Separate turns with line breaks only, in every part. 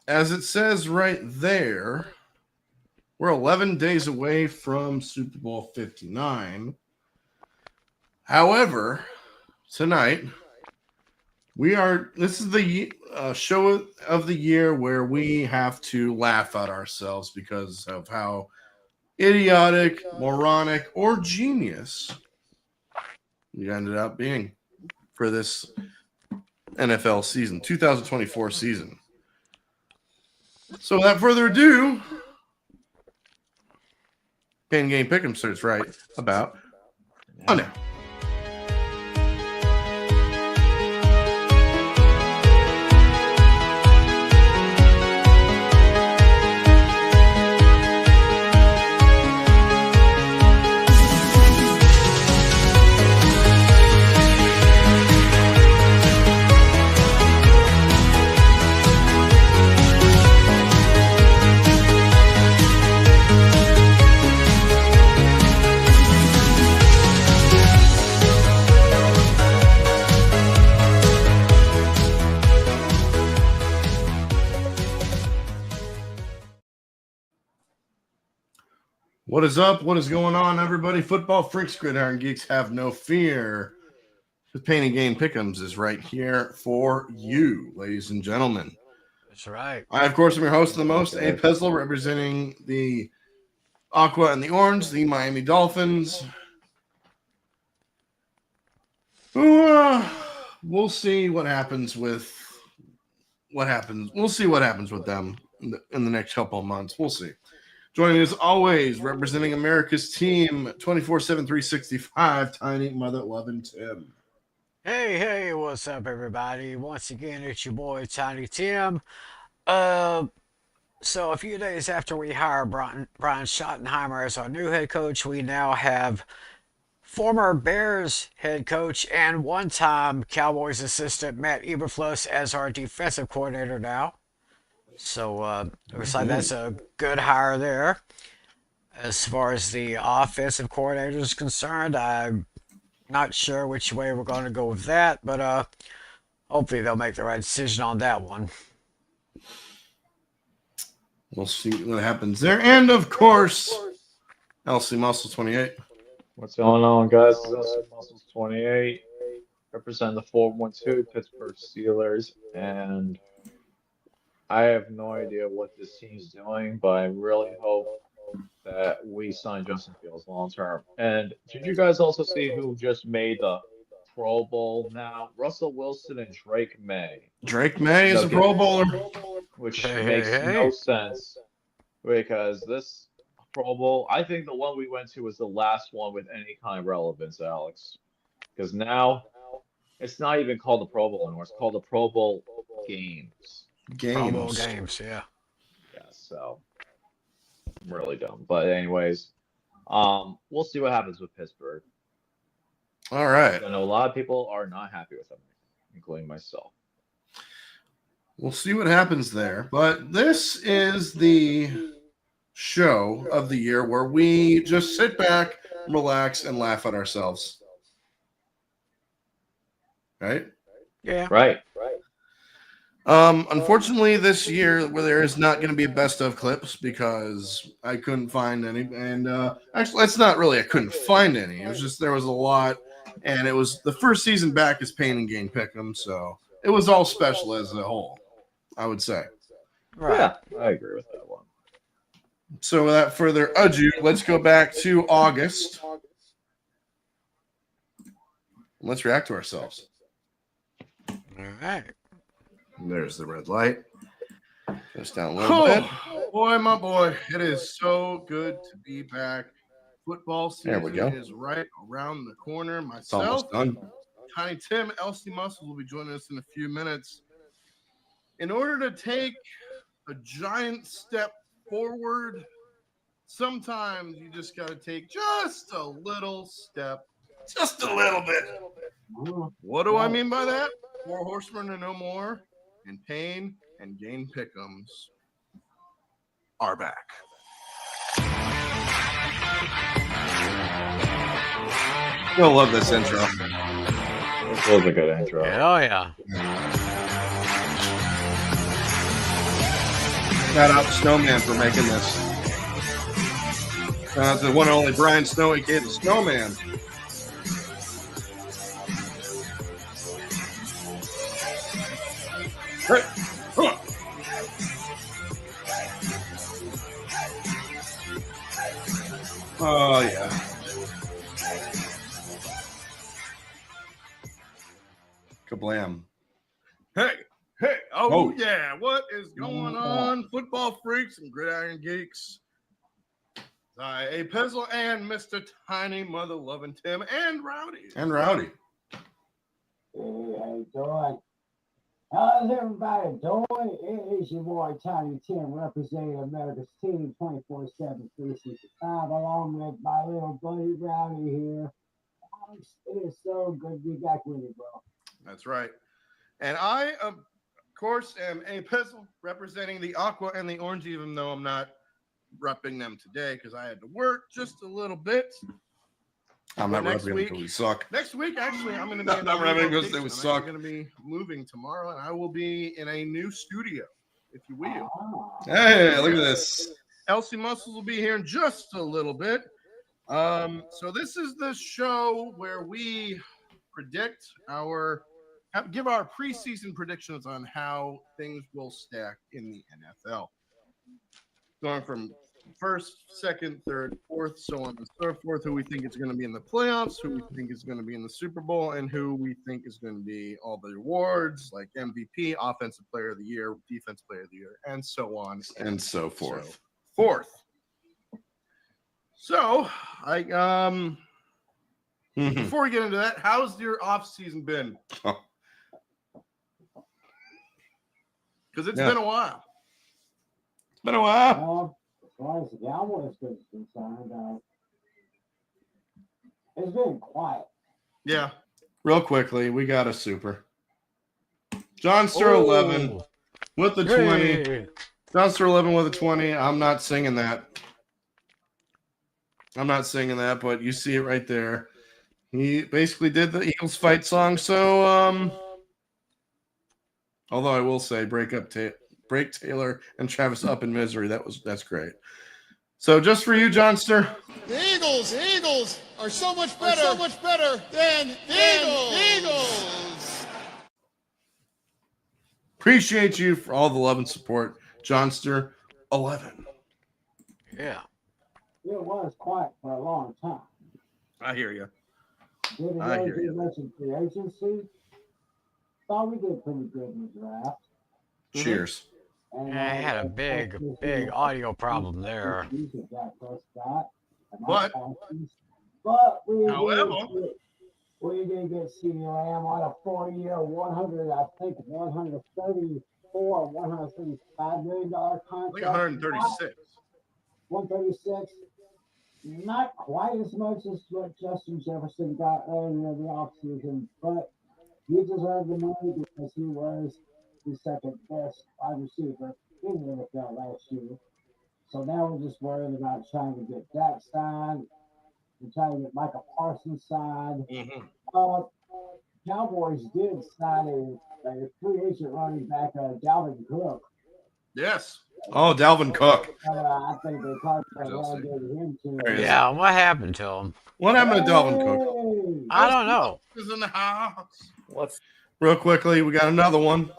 as it says right there, we're 11 days away from Super Bowl 59. However, tonight, this is the show of the year where we have to laugh at ourselves because of how idiotic, moronic, or genius we ended up being for this NFL season, 2024 season. So without further ado, Pain Game Pick'em starts right about now. What is up? What is going on, everybody? Football freaks, gridiron geeks, have no fear. The Pain and Game Pick'ems is right here for you, ladies and gentlemen.
That's right.
I, of course, am your host of the most, A. Pezzle, representing the Aqua and the Orange, the Miami Dolphins. We'll see what happens with We'll see what happens with them in the next couple of months. We'll see. Joining us always, representing America's team, 24/7, 365, Tiny Mother Loving Tim.
Hey, what's up, everybody? Once again, it's your boy, Tiny Tim. So a few days after we hire Brian Schottenheimer as our new head coach, we now have former Bears head coach and one-time Cowboys assistant Matt Eberflus as our defensive coordinator now. So looks like that's a good hire there. As far as the offensive coordinator is concerned, I'm not sure which way we're going to go with that, but hopefully they'll make the right decision on that one.
We'll see what happens there. And, of course, LC Muscle 28.
What's going on, guys? This is LC Muscles 28, represent the 412 Pittsburgh Steelers, and I have no idea what this team's doing, but I really hope that we sign Justin Fields long term. And did you guys also see who just made the Pro Bowl now? Russell Wilson and Drake May.
Drake May is a Pro Bowler.
Which makes no sense because this Pro Bowl, I think the one we went to was the last one with any kind of relevance, Alex. Because now it's not even called the Pro Bowl anymore. It's called the Pro Bowl Games.
Pro Bowl games, yeah.
Yeah, so I'm really dumb. But anyways, we'll see what happens with Pittsburgh.
All right.
I know a lot of people are not happy with them, including myself.
We'll see what happens there. But this is the show of the year where we just sit back, relax, and laugh at ourselves. Right?
Yeah.
Right.
Unfortunately, this year where there is not going to be a best of clips because I couldn't find any. And actually, it's not really I couldn't find any. It was just there was a lot. And it was the first season back as Pain and Gain Pick'em. So it was all special as a whole, I would say.
Right. Yeah, I agree with that one.
So without further ado, let's go back to August. Let's react to ourselves.
All right.
There's the red light. Just down a little bit. Boy, my boy, it is so good to be back. Football season is right around the corner. Myself, Tiny Tim, LC Muscles will be joining us in a few minutes. In order to take a giant step forward, sometimes you just got to take just a little step, just a little bit. What do I mean by that? 4 horsemen and no more, and Pain and Gain Pick'ems are back. You'll love this intro.
This was a good intro.
Oh, yeah.
Shout out to Snowman for making this. The one and only Brian Snow, aka the Snowman. Hey, huh. Oh, yeah. Kablam. Hey, oh, yeah. What is going on, football freaks and gridiron geeks? A Pizzle and Mr. Tiny Mother Loving Tim and Rowdy.
Hey, how you doing? How's everybody doing? It is your boy Tiny Tim representing America's team 24/7 Preseason 5 along with my little buddy Rowdy here. It is so good to be back with you, bro.
That's right. And I, of course, am A Pizzle representing the Aqua and the Orange, even though I'm not repping them today because I had to work just a little bit.
I'm not repping them because we suck.
Next week, actually, I'm going to be
not repping because they suck.
I'm going to be moving tomorrow, and I will be in a new studio, if you will.
Hey, look at this.
Elsie Muscles will be here in just a little bit. So this is the show where we predict give our preseason predictions on how things will stack in the NFL. Going from first, second, third, fourth, so on and so forth, who we think is going to be in the playoffs, who we think is going to be in the Super Bowl, and who we think is going to be all the awards like MVP, Offensive Player of the Year, Defense Player of the Year, and so on
and so forth.
So before we get into that, how's your off season been? Because it's been a while.
It's been a while.
As far as the Cowboys is concerned, it's been quiet.
Yeah.
Real quickly, we got a super. Johnster 11 with the 20. Johnster 11 with a 20. I'm not singing that. But you see it right there. He basically did the Eagles fight song. So, although I will say, break Taylor and Travis up in misery. That's great. So just for you, Johnster.
The Eagles are so much better than the Eagles.
Appreciate you for all the love and support, Johnster 11.
Yeah.
It was quiet for a long time.
I hear you.
I hear you. Mentioned free agency. Thought we did pretty good in the draft.
Cheers.
And
I had a big audio problem there.
But
we did get CeeDee Lamb on a 4-year, $135 million contract.
Like 136.
136. Not quite as much as what Justin Jefferson got earlier in the offseason, but he deserved the money because he was the second best wide receiver in the NFL last year. So now we're just worried about trying to get Dak signed. We're trying to get Micah Parsons signed. Cowboys did sign a free agent running back, Dalvin Cook.
Yes.
Oh, Dalvin Cook.
I think they probably relegated him to.
Yeah, what happened to him?
What happened to Dalvin Cook?
I don't know.
Is in the house.
Real quickly, we got another one.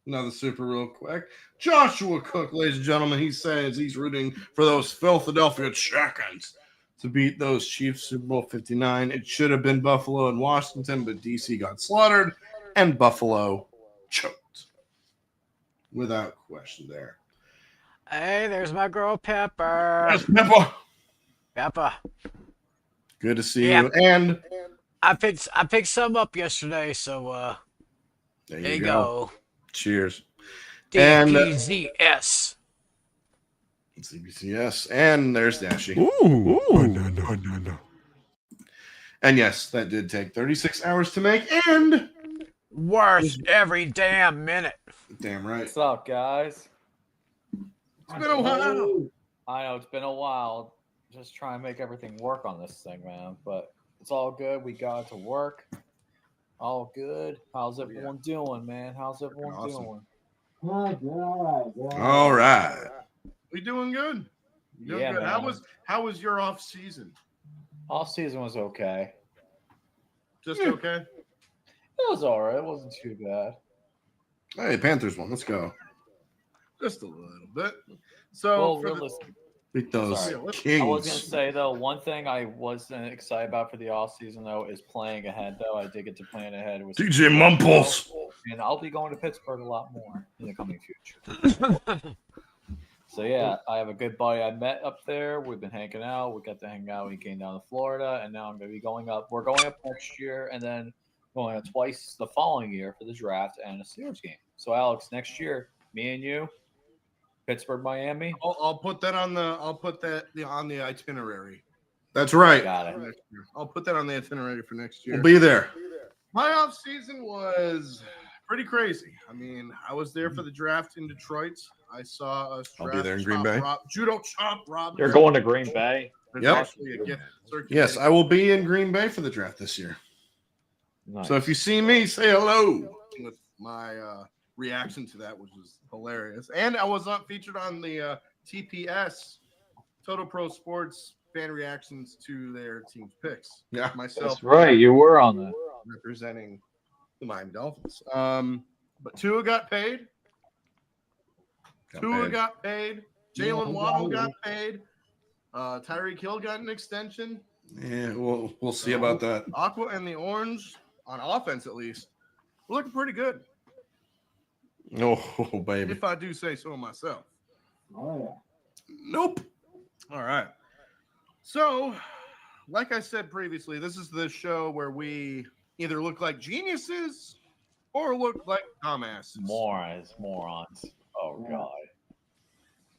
Another super real quick. Joshua Cook, ladies and gentlemen, he says he's rooting for those Philadelphia Chickens to beat those Chiefs Super Bowl 59. It should have been Buffalo and Washington, but DC got slaughtered and Buffalo choked. Without question there.
Hey, there's my girl Pepper.
That's Pepper.
Pepper.
Good to see you. And
I picked some up yesterday, so
there
you go.
Cheers.
DPZS.
CBCS. And there's Dashy.
No.
And yes, that did take 36 hours to make and
worth every damn minute.
Damn right.
What's up, guys?
It's been a while.
I know it's been a while. Just trying to make everything work on this thing, man. But it's all good. We got it to work. All good. How's everyone doing, man? How's everyone doing?
All right.
We doing good. Doing good.
Man.
How was your off season?
Off season was okay.
Just okay.
It was all right. It wasn't too bad.
Hey, Panthers won. Let's go.
Just a little bit. So
Beat those
Sorry.
Kings.
I was gonna say though, one thing I wasn't excited about for the off season though is playing ahead. Though I did get to plan ahead with
DJ Mumples.
and I'll be going to Pittsburgh a lot more in the coming future. So yeah, I have a good buddy I met up there. We've been hanging out. We got to hang out. We came down to Florida, and now I'm gonna be going up. We're going up next year, and then going up twice the following year for the draft and a Steelers game. So Alex, next year, me and you. Pittsburgh, Miami.
I'll put that on the itinerary.
That's right.
Got it.
I'll put that on the itinerary for next year.
We'll be there.
My off season was pretty crazy. I mean, I was there for the draft in Detroit. I saw us draft.
I'll be there in Green Bay.
Judo chop Rob.
You're going to Green Bay.
Yep. Yes, I will be in Green Bay for the draft this year.
Nice.
So if you see me, say hello.
With my reaction to that, which was hilarious. And I was not featured on the TPS Total Pro Sports fan reactions to their team's picks.
Yeah,
myself.
That's right. You were on that.
Representing the Miami Dolphins. But Tua got paid. Got paid. Jalen Waddle got paid. Tyreek Hill got an extension.
Yeah, we'll see about that.
Aqua and the Orange, on offense at least, we're looking pretty good.
Oh, baby.
If I do say so myself.
Oh, yeah.
Nope.
All right. So, like I said previously, this is the show where we either look like geniuses or look like dumbasses.
Morons. Oh, God.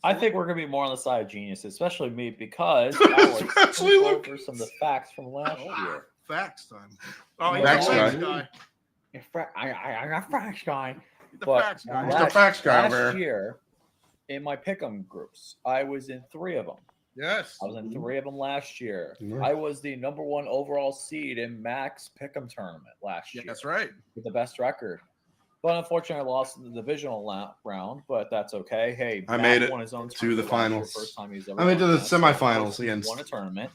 I think we're going to be more on the side of geniuses, especially me, because Alex
Especially
went over some of the facts from last year.
Facts time. Oh,
Yeah.
facts
Facts
guy.
I got facts guy.
The
But
facts guy.
He's the facts guy over
last
here.
year, in my pick'em groups, I was in 3 of them.
Yes.
I was in 3 of them last year.
Nice.
I was the number 1 overall seed in Max Pick'em tournament last year.
That's right.
With the best record. But unfortunately, I lost in the divisional round, but that's okay. Hey,
I
Matt
made it
won his own
to the
tournament last year,
finals.
First time he's ever
I made to
won
the
that. So
semifinals
he
against
won a tournament.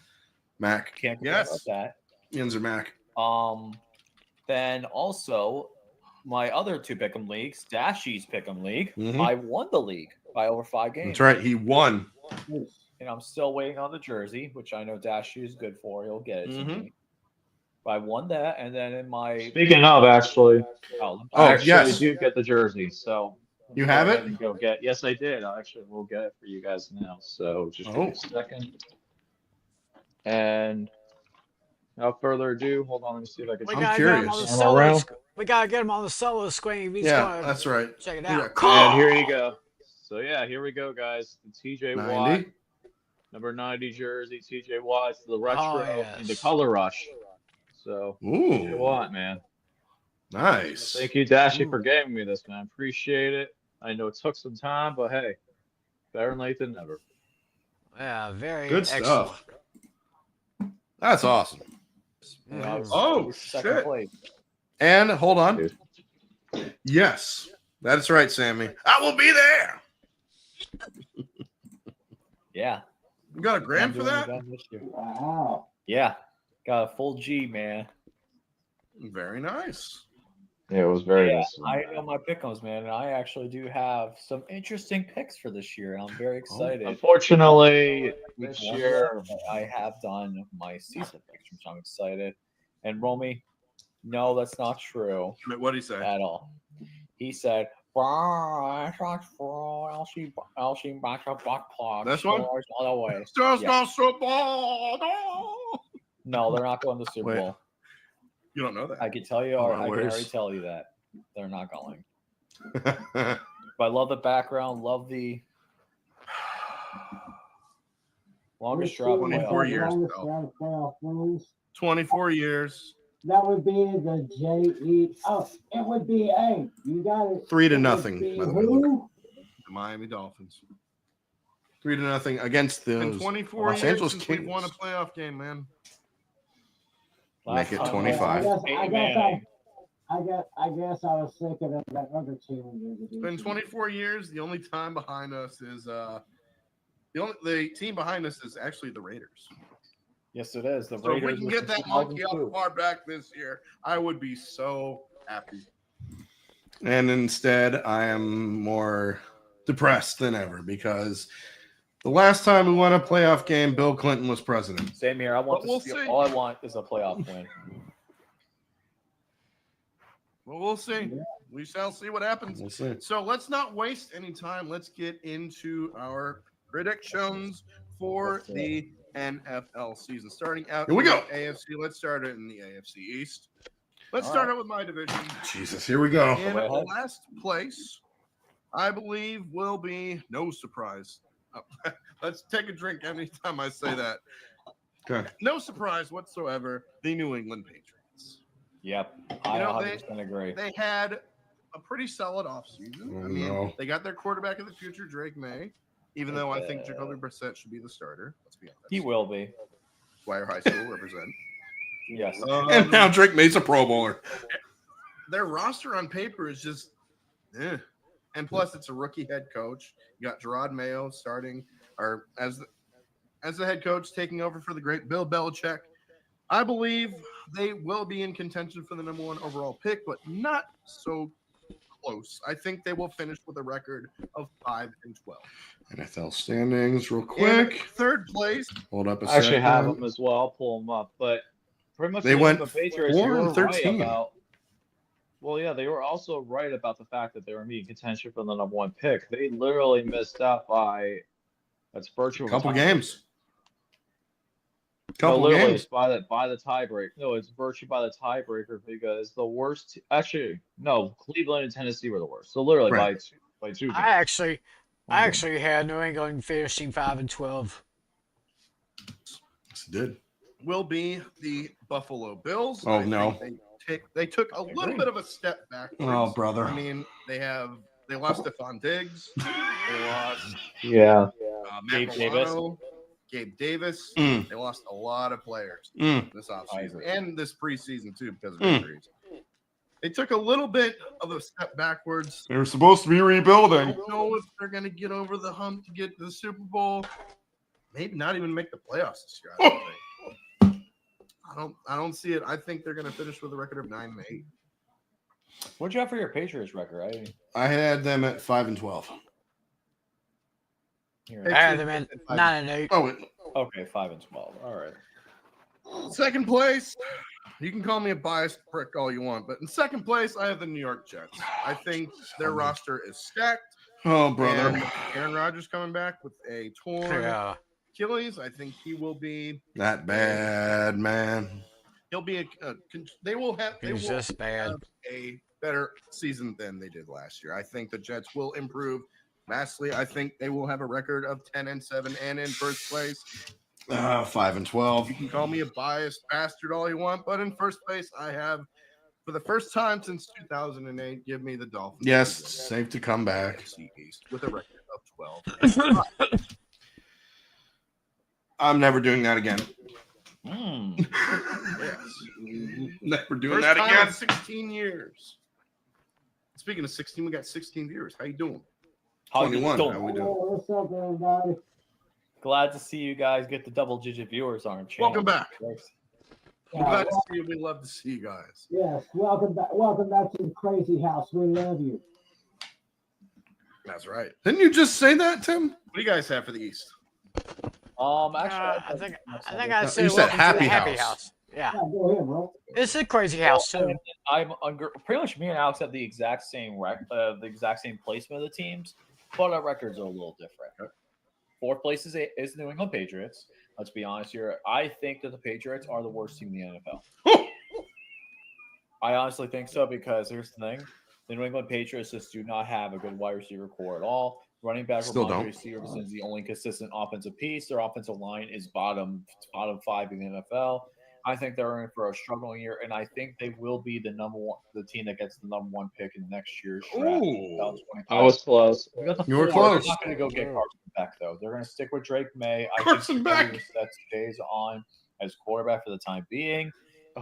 Mac.
Can't complain
Yes.
about that.
Yinzer Mac.
Then also my other 2 pick'em leagues, Dashy's pick'em league,
Mhm.
I won the league by over 5 games.
That's right. He won.
And I'm still waiting on the jersey, which I know Dashy is good for. He'll get it to me. But I won that, and then in my
Speaking of, actually,
Oh,
I actually
yes.
do get the jersey. So
You have
go
it?
ahead and go get. Yes, I did. I actually will get it for you guys now. So just give me a second. And without further ado, hold on. Let me see if I can.
We
I'm
gotta get him on the
curious.
Am I
solo.
around?
We gotta get him on the solo screen. He's
Yeah,
gonna
that's right.
check it
Yeah,
out.
And here you go. So yeah, here we go, guys. The TJ
90.
Watt, number 90 jersey. TJ Watt, it's the retro and the
yes.
color rush. So TJ
Ooh,
Watt, man.
nice.
Thank you, Dashy, for giving me this, man. Appreciate it. I know it took some time, but hey, better than late than never.
Yeah, very
Good
excellent.
stuff. That's awesome.
and I was
Oh,
second
shit.
place.
And hold on.
Dude.
Yes, that's right, Sammy. I will be there.
Yeah.
You got a
I'm
grand for
doing
that?
it again this year.
Wow.
Yeah. Got a full G, man.
Very nice.
Yeah, it was very
Yeah,
nice.
I know my pick'ems, man, and I actually do have some interesting picks for this year, and I'm very excited.
Unfortunately,
Week
this
1,
year,
but I have done my season picks, which I'm excited. And Romy, no, that's not true
What do you say?
at all. He said, that's not true. LC back up butt plug.
This one?
Stores all the way.
Just
Yeah.
not football. No.
No, they're not going to the Super
Wait.
Bowl.
You don't know that.
I can tell you,
Oh,
or I can
where's-
already tell you that they're not going. But I love the background, love the longest drop.
24 years,
Longest
though.
round of playoff wins.
24 years.
That would be the JE. Oh, it would be A. You got it.
3-0, by the way. Luke.
Who?
The Miami Dolphins.
3-0 against
It's been
the
24
Los
years
Angeles
since
Kings.
we've won a playoff game, man.
Make it
time
25.
I guess I guess I was thinking of that other team.
It's been 24 years. The only time behind us is the team behind us is actually the Raiders.
Yes, it is. The
So if we
Raiders
can
was
get
in
that monkey off
2002.
far back this year, I would be so happy.
And instead, I am more depressed than ever because the last time we won a playoff game, Bill Clinton was president.
Same here. I want
But we'll
to see.
see.
All I want is a playoff win.
Well, we'll see.
Yeah.
We shall see what happens.
We'll see.
So let's not waste any time. Let's get into our predictions for the NFL season. Starting out
Here we
in
go.
the AFC. Let's start it in the AFC East. Let's start out with my division.
Jesus, here we go.
In last place, I believe, will be no surprise. Let's take a drink anytime I say that.
Okay.
No surprise whatsoever. The New England Patriots.
Yep, I 100% agree.
They had a pretty solid offseason. I mean, they got their quarterback of the future, Drake May, even though I think Jacoby Brissett should be the starter. Let's be honest.
He will be.
Dwyer High School represent.
Yes.
And now Drake May's a Pro Bowler.
Their roster on paper is just, and plus it's a rookie head coach. You got Gerard Mayo starting, or as the head coach, taking over for the great Bill Belichick. I believe they will be in contention for the number 1 overall pick, but not so close. I think they will finish with a record of 5-12.
NFL standings, real quick.
In third place.
Hold up a
I actually
second.
have them as well. I'll pull them up, but pretty much
They went
the Patriots. They were
4-13.
right about. Well, yeah, they were also right about the fact that they were in contention for the number 1 pick. They literally missed out by that's virtual
A couple
time.
games.
No,
Couple
literally,
games.
it's by the tiebreak. No, it's virtually by the tiebreaker because the worst. Actually, no, Cleveland and Tennessee were the worst. So literally
Right.
by 2 games.
I actually had New England finishing 5-12.
Yes, it did.
Will be the Buffalo Bills.
Oh,
I
no.
think they took a little bit of a step backwards.
Oh, brother.
I mean, they lost Stephon Diggs. They lost
Yeah.
Matt
Gabe Davis.
Milano, Gabe Davis.
Mm.
They lost a lot of players this
I
offseason
agree.
and this preseason too because of injuries. They took a little bit of a step backwards.
They were supposed to be
I
rebuilding.
don't know if they're going to get over the hump to get to the Super Bowl. Maybe not even make the playoffs this year. I don't think. I don't see it. I think they're going to finish with a record of 9-8.
What'd you have for your Patriots record?
I had them at 5-12.
Here.
I had them in 9-8.
Oh, wait.
Okay, 5-12. All right.
Second place, you can call me a biased prick all you want, but in second place, I have the New York Jets. I think their roster is stacked.
Oh, brother.
And Aaron Rodgers coming back with a torn
Yeah.
Achilles. I think he will be.
That bad, man.
He'll be they will have
He's just bad.
a better season than they did last year. I think the Jets will improve vastly. I think they will have a record of 10-7 and in first place.
5-12.
You can call me a biased bastard all you want, but in first place, I have, for the first time since 2008, give me the Dolphins.
Yes, safe to come back.
AFC East with a record of 12.
I'm never doing that again.
Yes.
Never doing
First
that
time
again.
in 16 years. Speaking of 16, we got 16 viewers. How you doing?
How you
21.
doing?
How we doing?
What's up, everybody?
Glad to see you guys get the double-digit viewers on our channel.
Welcome back.
Thanks.
I'm glad to see you. We love to see you guys.
Yes, welcome back. Welcome back to the crazy house. We love you.
That's right.
Didn't you just say that, Tim?
What do you guys have for the East?
Actually,
I think I'd
No,
say
you said
welcome to
happy
the happy
house.
house. Yeah,
Yeah, go ahead, bro.
it's a crazy house too.
I'm pretty much me and Alex have the exact same the exact same placement of the teams, but our records are a little different. Fourth place is New England Patriots. Let's be honest here. I think that the Patriots are the worst team in the NFL. I honestly think so because here's the thing: the New England Patriots just do not have a good wide receiver core at all. Running back
Still
Ramondre
don't.
Stevenson is the only consistent offensive piece. Their offensive line is bottom 5 in the NFL. I think they're in for a struggling year, and I think they will be the team that gets the number 1 pick in next year's draft.
Ooh.
I was close. We got the
You were
4.
close.
They're not going to go get Carson back though. They're going to stick with Drake May.
Carson Beck.
That stays on as quarterback for the time being.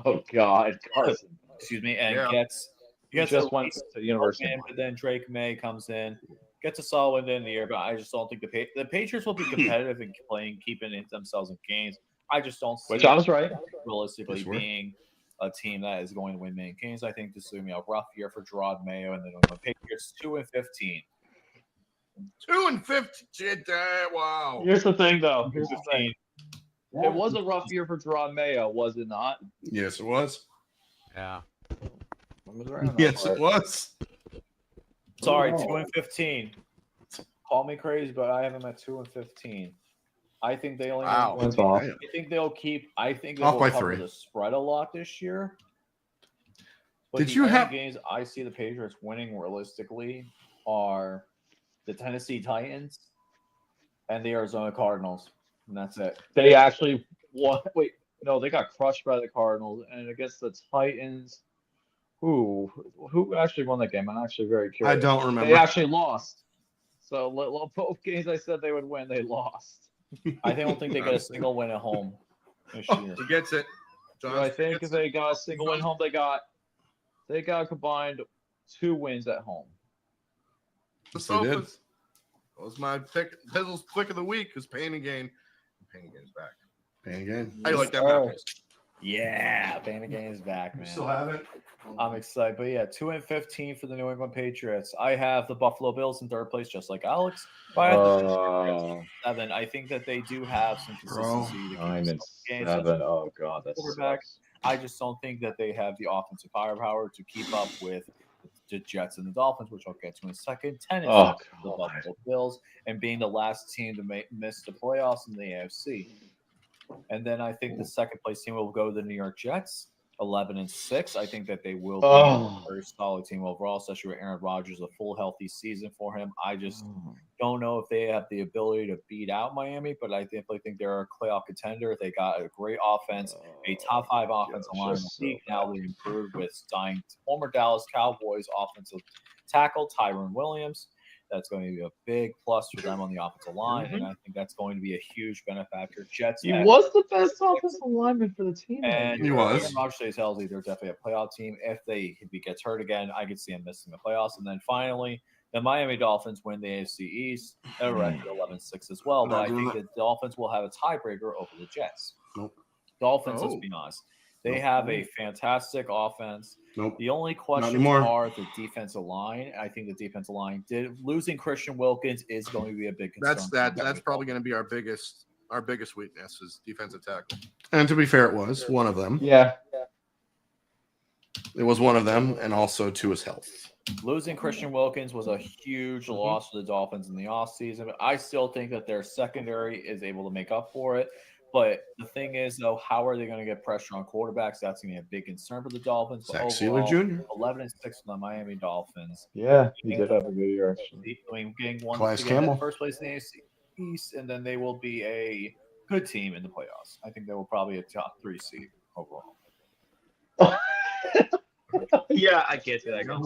Oh God, Carson. Excuse me, and He gets
just
a
went
decent
to University.
win, but then Drake May comes in, gets a solid win in the year. But I just don't think the Patriots will be competitive in keeping themselves in games. I just don't see
Which I was right.
realistically
Yes, we're-
being a team that is going to win many games. I think this is going to be a rough year for Gerard Mayo and the New England Patriots. 2-15.
2-15. Wow.
Here's the thing, though. Here's the
15.
thing. It was a rough year for Gerard Mayo, was it not?
Yes, it was.
Yeah.
I was right on that
Yes,
part.
it was.
Sorry, 2-15. Call me crazy, but I have them at 2-15. I think they only
Wow.
Wins off.
I think they'll keep. I think they
Off
will
by
cover
3.
the spread a lot this year. But
Did
the
you
only
have-
games I see the Patriots winning realistically are the Tennessee Titans and the Arizona Cardinals, and that's it.
They actually won. Wait, no, they got crushed by the Cardinals, and against the Titans. Who actually won that game? I'm actually very
I
curious.
don't remember.
They actually lost. So both games I said they would win, they lost.
I don't think they get a single win at home this year.
He gets it.
So I think if they got a single win home, they got combined 2 wins at home.
So that was my pick. Pizzle's pick of the week is Pain and Gain. Pain and Gain's back. Pain and Gain. How you like that map?
Yeah, Pain and Gain is back, man.
Still have it.
I'm excited, but yeah, 2-15 for the New England Patriots. I have the Buffalo Bills in third place, just like Alex. But I have the Patriots in 7. I think that they do have some consistency. To keep
9 and
themselves in games.
7. Oh god, that's
Quarterback. I just don't think that they have the offensive firepower to keep up with the Jets and the Dolphins, which I'll get to in a second. 10 and 7 for the Buffalo Bills, and being the last team to miss the playoffs in the AFC. And then I think the second place team will go to the New York Jets, 11-6. I think that they will be a very solid team overall, especially with Aaron Rodgers, a full healthy season for him. I just don't know if they have the ability to beat out Miami, but I definitely think they're a playoff contender. They got a great offense, a top 5 offensive line in the league. Now they improved with signing former Dallas Cowboys offensive tackle Tyron Williams. That's going to be a big plus for them on the offensive line, and I think that's going to be a huge benefactor. Jets.
He was the best offensive lineman for the team.
And
He was.
Aaron Rodgers stays healthy, they're definitely a playoff team. If he gets hurt again, I could see him missing the playoffs. And then finally, the Miami Dolphins win the AFC East. They're ranked 11-6 as well, but I think the Dolphins will have a tiebreaker over the Jets.
Nope.
Dolphins, let's be honest. They have a fantastic offense.
Nope.
The only questions are the defensive line. I think the defensive line losing Christian Wilkins is going to be a big concern.
That's probably going to be our biggest weakness is defensive tackle. And to be fair, it was one of them.
Yeah.
It was one of them, and also to his health.
Losing Christian Wilkins was a huge loss for the Dolphins in the offseason. But I still think that their secondary is able to make up for it. But the thing is, though, how are they going to get pressure on quarterbacks? That's going to be a big concern for the Dolphins.
Zach Sealer Jr.
11-6 for the Miami Dolphins.
Yeah, he did have a good year, actually.
I mean, getting one
Class
to get
Campbell.
in first place in the AFC East, and then they will be a good team in the playoffs. I think they will probably be a top 3 seed overall.
Yeah, I can't see that going.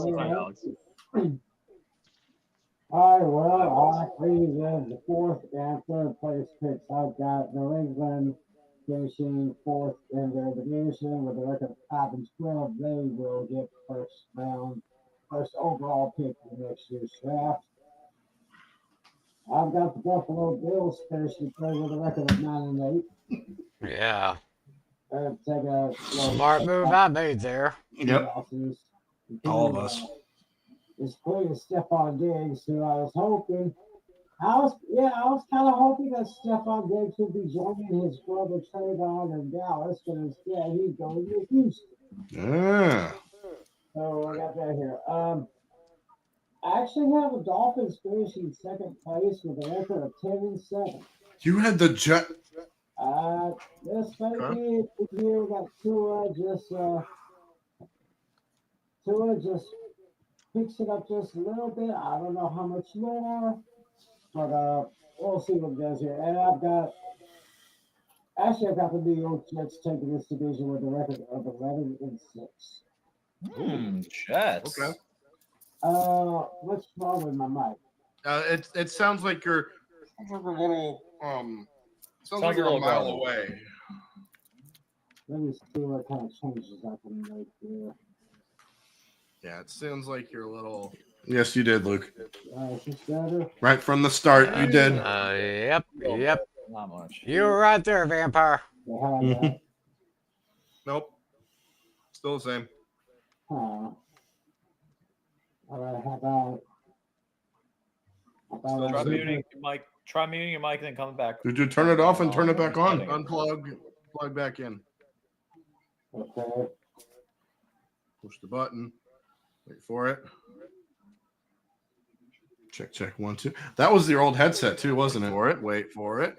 All right, well, I agree with the 4th and 3rd place picks. I've got New England finishing 4th in their division with a record of 5-12. They will get first overall pick in next year's draft. I've got the Buffalo Bills finishing 3rd with a record of 9-8.
Yeah.
Take a
Smart move I made there.
Yep. All of us.
It's clear Stephon Diggs, who I was hoping. I was kind of hoping that Stephon Diggs would be joining his brother Trayvon in Dallas, but instead he's going to Houston.
Yeah.
So I got that here. I actually have the Dolphins finishing 2nd place with a record of 10-7.
You had the Jet.
This maybe here we got Tua just picks it up just a little bit. I don't know how much more, but we'll see what it does here. And I've got the New York Jets taking this division with a record of 11-6.
Jets.
Okay.
What's wrong with my mic?
It sounds like you're a little sounds like you're a mile away.
Let me see what kind of changes I can make here.
Yeah, it sounds like you're a little.
Yes, you did, Luke.
Is this better?
Right from the start, you did.
Yep.
Not much.
You were right there, Vampire.
Yeah, how about that?
Nope. Still the same.
Huh. All right, how about
Try muting your mic. Try muting your mic and then coming back.
Did you turn it off and turn it back on?
Unplug. Plug back in.
Okay.
Push the button. Wait for it.
Check 1, 2. That was your old headset too, wasn't it?
Wait for it.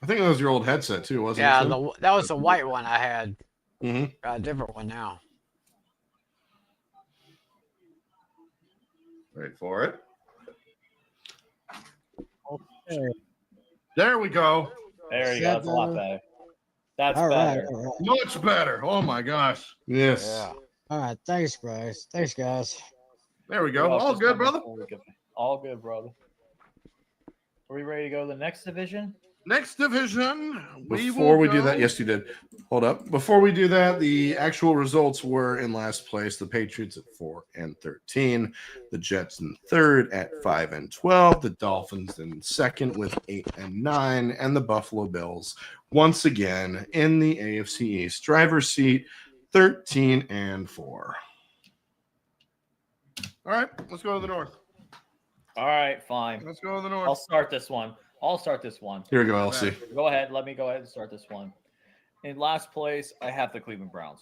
I think that was your old headset too, wasn't
Yeah,
it?
that was the white one I had.
Mm-hmm.
Got a different one now.
Wait for it.
Okay.
There we go.
There you go. That's a lot better. That's
All right,
better.
all right.
Much better. Oh my gosh.
Yes.
Yeah.
All right. Thanks, guys. Thanks, guys.
There we go. All good, brother.
All good, brother. Are we ready to go to the next division?
Next division.
Before we do that, yes, you did. Hold up. Before we do that, the actual results were in last place: the Patriots at 4-13, the Jets in third at 5-12, the Dolphins in second with 8-9, and the Buffalo Bills once again in the AFC East driver's seat, 13-4.
All right, let's go to the north.
All right, fine.
Let's go to the north.
I'll start this one.
Here we go, LC.
Go ahead. Let me go ahead and start this one. In last place, I have the Cleveland Browns.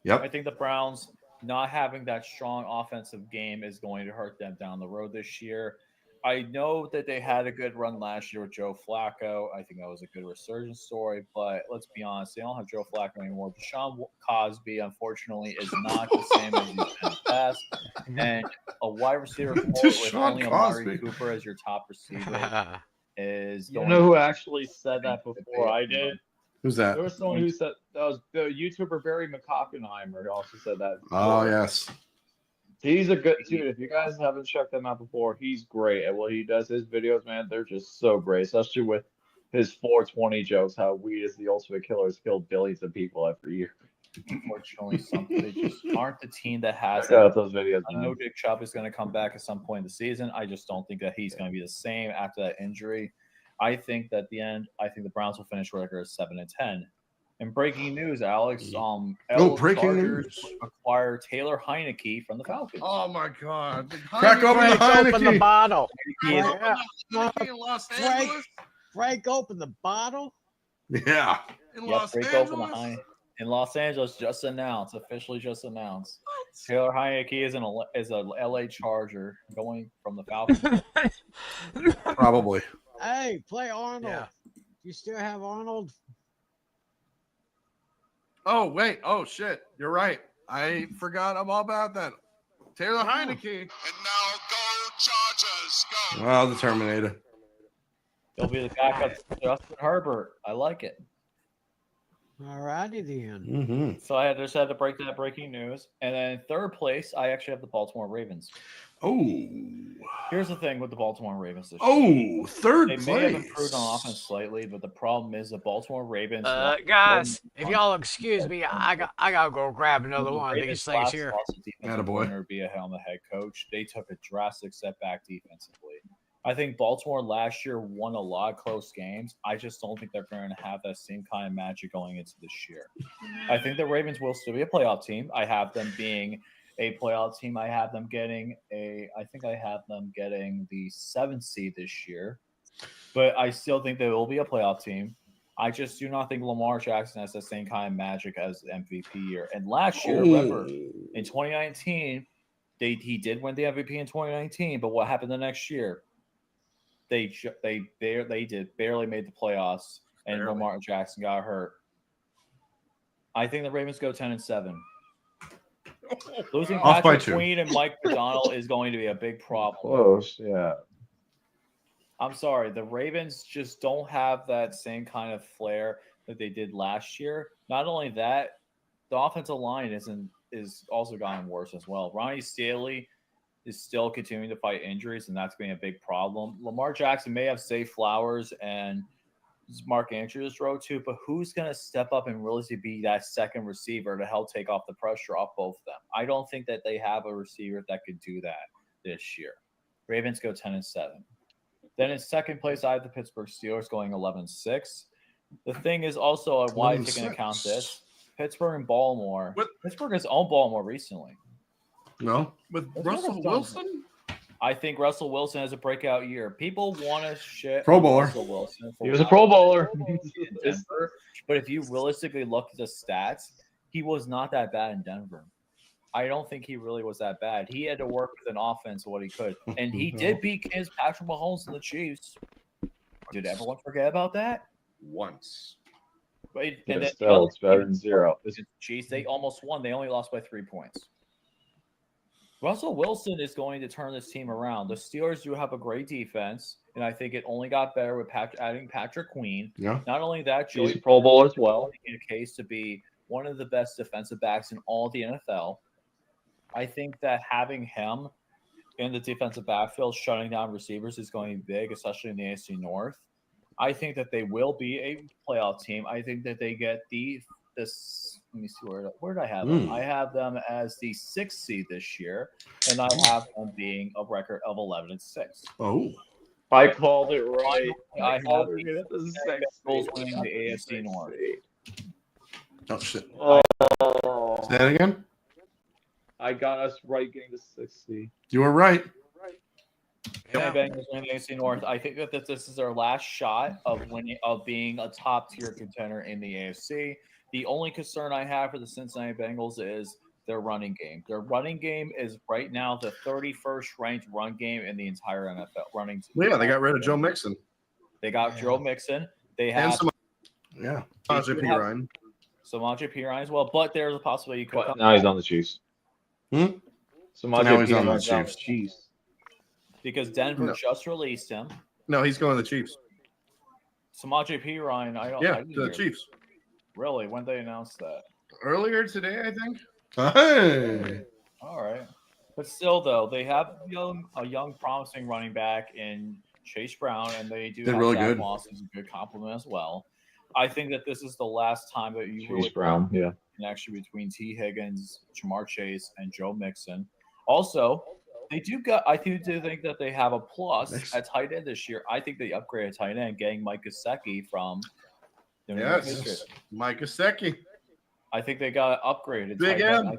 Yep.
I think the Browns not having that strong offensive game is going to hurt them down the road this year. I know that they had a good run last year with Joe Flacco. I think that was a good resurgence story, but let's be honest, they don't have Joe Flacco anymore. Deshaun Cosby, unfortunately, is not the same as he's been in the past. And a wide receiver with only Amari Cooper as your top receiver is
You
going
know who actually said that before I did?
Who's that?
There was someone who said that was the YouTuber Barry McCockenheimer also said that.
Oh, yes.
He's a good dude. If you guys haven't checked him out before, he's great at what he does. His videos, man, they're just so great, especially with his 420 jokes, how weed is the ultimate killer, has killed billions of people every year.
Unfortunately, they just aren't the team that has
Check out those videos,
I
man.
know Dick Chubb is going to come back at some point in the season. I just don't think that he's going to be the same after that injury. I think that at the end, I think the Browns will finish record 7-10. And breaking news, Alex,
breaking
Chargers
news.
acquire Taylor Heineke from the Falcons.
Oh my God!
Crack open the
Open the
Heineke.
bottle.
Heineke in Los Angeles.
Frank opened the bottle.
Yeah.
In
Yep,
Los
break
Angeles.
open the Heineke. In Los Angeles, just announced, officially just announced. Taylor Heineke is a LA Charger going from the Falcons.
Probably.
Hey, play Arnold.
Yeah.
You still have Arnold?
Oh wait! Oh shit! You're right. I forgot all about that. Taylor Heineke.
And now go Chargers, go.
Wow, the Terminator.
He'll be the backup to Justin Herbert. I like it.
All righty then.
Mm-hmm.
So I just had to break that breaking news. And then in third place, I actually have the Baltimore Ravens.
Oh.
Here's the thing with the Baltimore Ravens this year.
Oh, third
They
place.
may have improved on offense slightly, but the problem is the Baltimore Ravens.
Guys, if y'all excuse me, I gotta go grab another one of these things here.
Attaboy.
Be a helmet head coach. They took a drastic step back defensively. I think Baltimore last year won a lot of close games. I just don't think they're going to have that same kind of magic going into this year. I think the Ravens will still be a playoff team. I have them being a playoff team. I have them getting the 7th seed this year. But I still think they will be a playoff team. I just do not think Lamar Jackson has the same kind of magic as the MVP year. And last year, remember, in 2019, he did win the MVP in 2019. But what happened the next year? They barely made the playoffs, and Lamar Jackson got hurt. I think the Ravens go 10-7. Losing
Off by
Patrick
2.
Queen and Mike McDonald is going to be a big problem.
Close, yeah.
I'm sorry, the Ravens just don't have that same kind of flair that they did last year. Not only that, the offensive line is also gotten worse as well. Ronnie Stanley is still continuing to fight injuries, and that's being a big problem. Lamar Jackson may have Zay Flowers and Mark Andrews throw to, but who's going to step up and really be that second receiver to help take off the pressure off both of them? I don't think that they have a receiver that could do that this year. Ravens go 10-7. Then in second place, I have the Pittsburgh Steelers going 11-6. The thing is also why I take into account this. Pittsburgh and Baltimore. Pittsburgh has owned Baltimore recently.
No, with Russell Wilson.
I think Russell Wilson has a breakout year. People want to shit
Pro Bowler.
Russell Wilson.
He was a Pro Bowler
in Denver, but if you realistically look at the stats, he was not that bad in Denver. I don't think he really was that bad. He had to work with an offense what he could, and he did beat Patrick Mahomes and the Chiefs. Did everyone forget about that?
Once.
But
still, it's better than 0.
Chiefs, they almost won. They only lost by 3 points. Russell Wilson is going to turn this team around. The Steelers do have a great defense, and I think it only got better with adding Patrick Queen.
Yeah.
Not only that,
He's a Pro Bowl as well.
In a case to be one of the best defensive backs in all the NFL. I think that having him in the defensive backfield, shutting down receivers is going to be big, especially in the AFC North. I think that they will be a playoff team. I think that they get this. Let me see where did I have them? I have them as the 6th seed this year, and I have them being a record of 11-6.
Oh,
I called it right.
I have
the
Bengals winning the AFC North.
Oh shit!
Oh.
Say that again.
I got us right getting the 6th seed.
You were right.
Yeah. Bengals winning the AFC North. I think that this is their last shot of being a top tier contender in the AFC. The only concern I have for the Cincinnati Bengals is their running game. Their running game is right now the 31st ranked run game in the entire NFL. Running.
Well, yeah, they got rid of Joe Mixon.
They got Joe Mixon. They have
Samaje Perine.
Samaje Perine as well, but there's a possibility you could.
But now he's on the Chiefs.
Now he's on the
Chiefs.
Because Denver just released him.
No, he's going to the Chiefs.
Samaje Perine, I don't.
Yeah, the Chiefs.
Really? When they announced that?
Earlier today, I think. Hey.
All right, but still, though, they have a young, promising running back in Chase Brown, and they do have
really
Zach
good.
Moss as a good compliment as well. I think that this is the last time that you
Chase Brown, yeah.
Connection between T. Higgins, Jamar Chase, and Joe Mixon. Also, I do think that they have a plus at tight end this year. I think they upgraded tight end, getting Mike Gesicki from the New England Patriots.
Mike Gesicki.
I think they got upgraded.
Big M.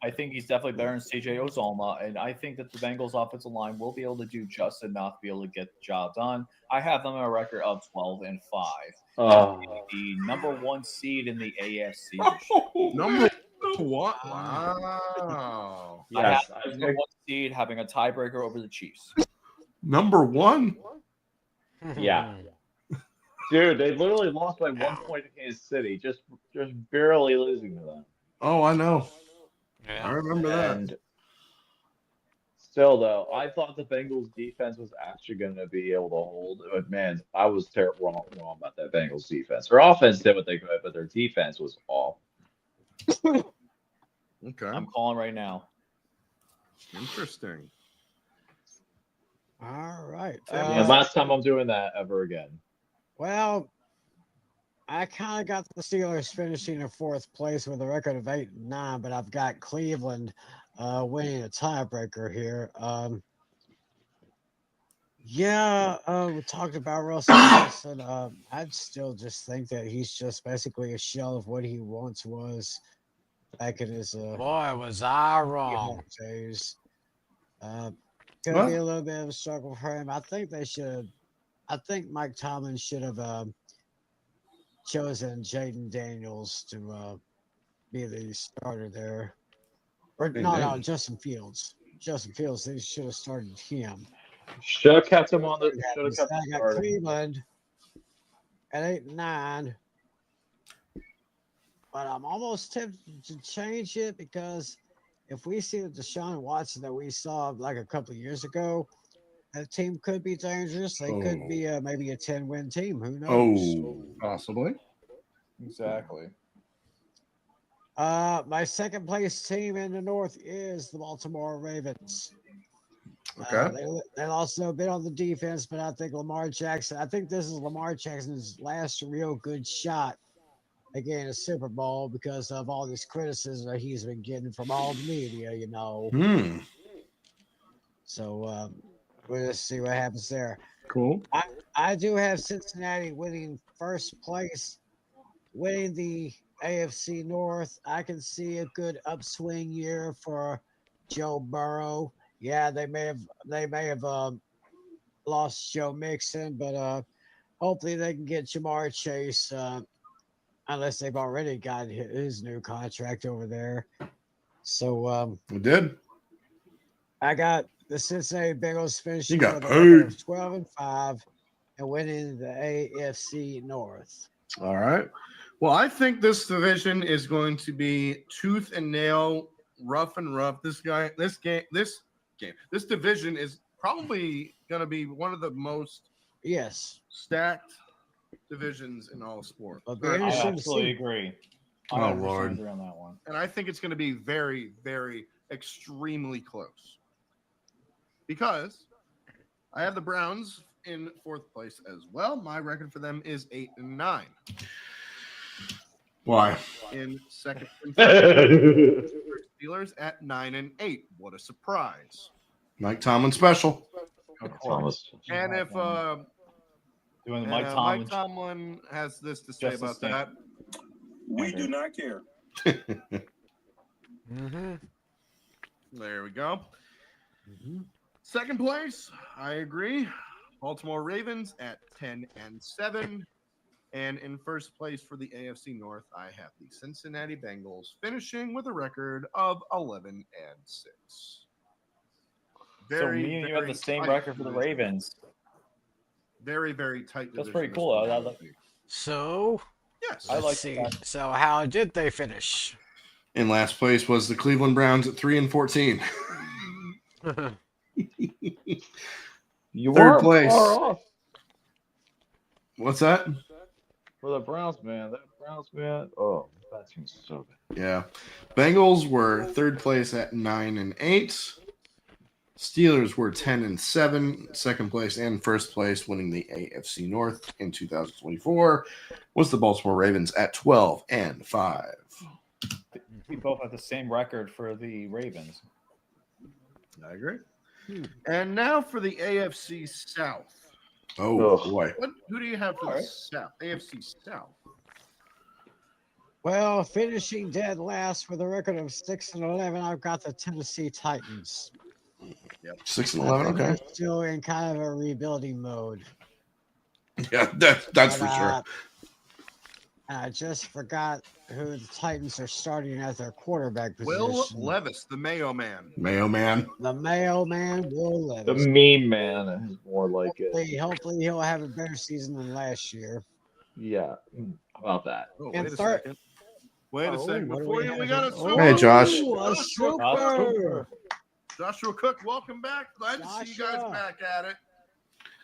I think he's definitely better than CJ Uzomah, and I think that the Bengals offensive line will be able to do just enough to be able to get the job done. I have them at a record of 12-5. The number 1 seed in the AFC.
Number 1? Wow.
Yes,
I have the number 1 seed having a tiebreaker over the Chiefs.
Number 1?
Yeah. Dude, they literally lost by 1 point to Kansas City, just barely losing to them.
Oh, I know.
Yeah.
I remember that.
Still, though, I thought the Bengals defense was actually going to be able to hold. But, man, I was wrong about that Bengals defense. Their offense did what they could, but their defense was off.
Okay.
I'm calling right now.
Interesting.
All right.
Last time I'm doing that ever again.
Well, I kind of got the Steelers finishing in 4th place with a record of 8-9, but I've got Cleveland winning a tiebreaker here. We talked about Russell Wilson. I'd still just think that he's just basically a shell of what he once was back in his
boy, was I wrong.
days. Could be a little bit of a struggle for him. I think Mike Tomlin should have chosen Jaden Daniels to be the starter there. Or no, Justin Fields. Justin Fields, they should have started him.
Should have kept him on the.
I got Cleveland at 8-9, but I'm almost tempted to change it because if we see the Deshaun Watson that we saw like a couple of years ago, that team could be dangerous. They could be maybe a 10-win team. Who knows?
Possibly.
Exactly.
My 2nd place team in the North is the Baltimore Ravens.
Okay.
They lost a little bit on the defense, but I think I think this is Lamar Jackson's last real good shot again a Super Bowl because of all this criticism that he's been getting from all the media, you know. So we'll just see what happens there.
Cool.
I do have Cincinnati winning first place, winning the AFC North. I can see a good upswing year for Joe Burrow. Yeah, they may have lost Joe Mixon, but hopefully they can get Jamar Chase. Unless they've already got his new contract over there. So
we did.
I got the Cincinnati Bengals finishing
You got
with a record of
paid.
12-5 and winning the AFC North.
All right. Well, I think this division is going to be tooth and nail, rough and rough. This division is probably going to be one of the most stacked divisions in all of sport.
I absolutely agree.
Oh, Lord.
Agree on that one.
And I think it's going to be very, very extremely close. Because I have the Browns in fourth place as well. My record for them is 8-9. Why? In second and third, Steelers at 9-8. What a surprise! Mike Tomlin special. Of course. And if Mike Tomlin has this to say about that,
we do not care.
There we go. Second place, I agree. Baltimore Ravens at 10-7. And in first place for the AFC North, I have the Cincinnati Bengals finishing with a record of 11-6.
So me and you have the same record for the Ravens.
Very, very tight.
That's pretty cool.
So,
yes,
I like see. That. So, how did they finish?
In last place was the Cleveland Browns at 3-14.
You
third
weren't
place.
far off.
What's that?
For the Browns, man. Oh, that seems so good.
Yeah. Bengals were third place at 9-8. Steelers were 10-7. Second place and first place, winning the AFC North in 2024, was the Baltimore Ravens at 12-5.
We both have the same record for the Ravens.
I agree. And now for the AFC South. Oh, boy. Who do you have for the South? AFC South.
Well, finishing dead last with a record of 6-11, I've got the Tennessee Titans.
Yep. 6-11, okay.
They're still in kind of a rebuilding mode.
Yeah, that's for sure.
I just forgot who the Titans are starting at their quarterback position.
Will Levis, the Mayo Man. Mayo Man.
The Mayo Man, Will Levis.
The meme man is more like it.
Hopefully he'll have a better season than last year.
Yeah, how about that?
Oh, wait a second. Wait a second. Before we got a super.
Hey, Josh.
Joshua Cook, welcome back. Glad to see you guys back at it.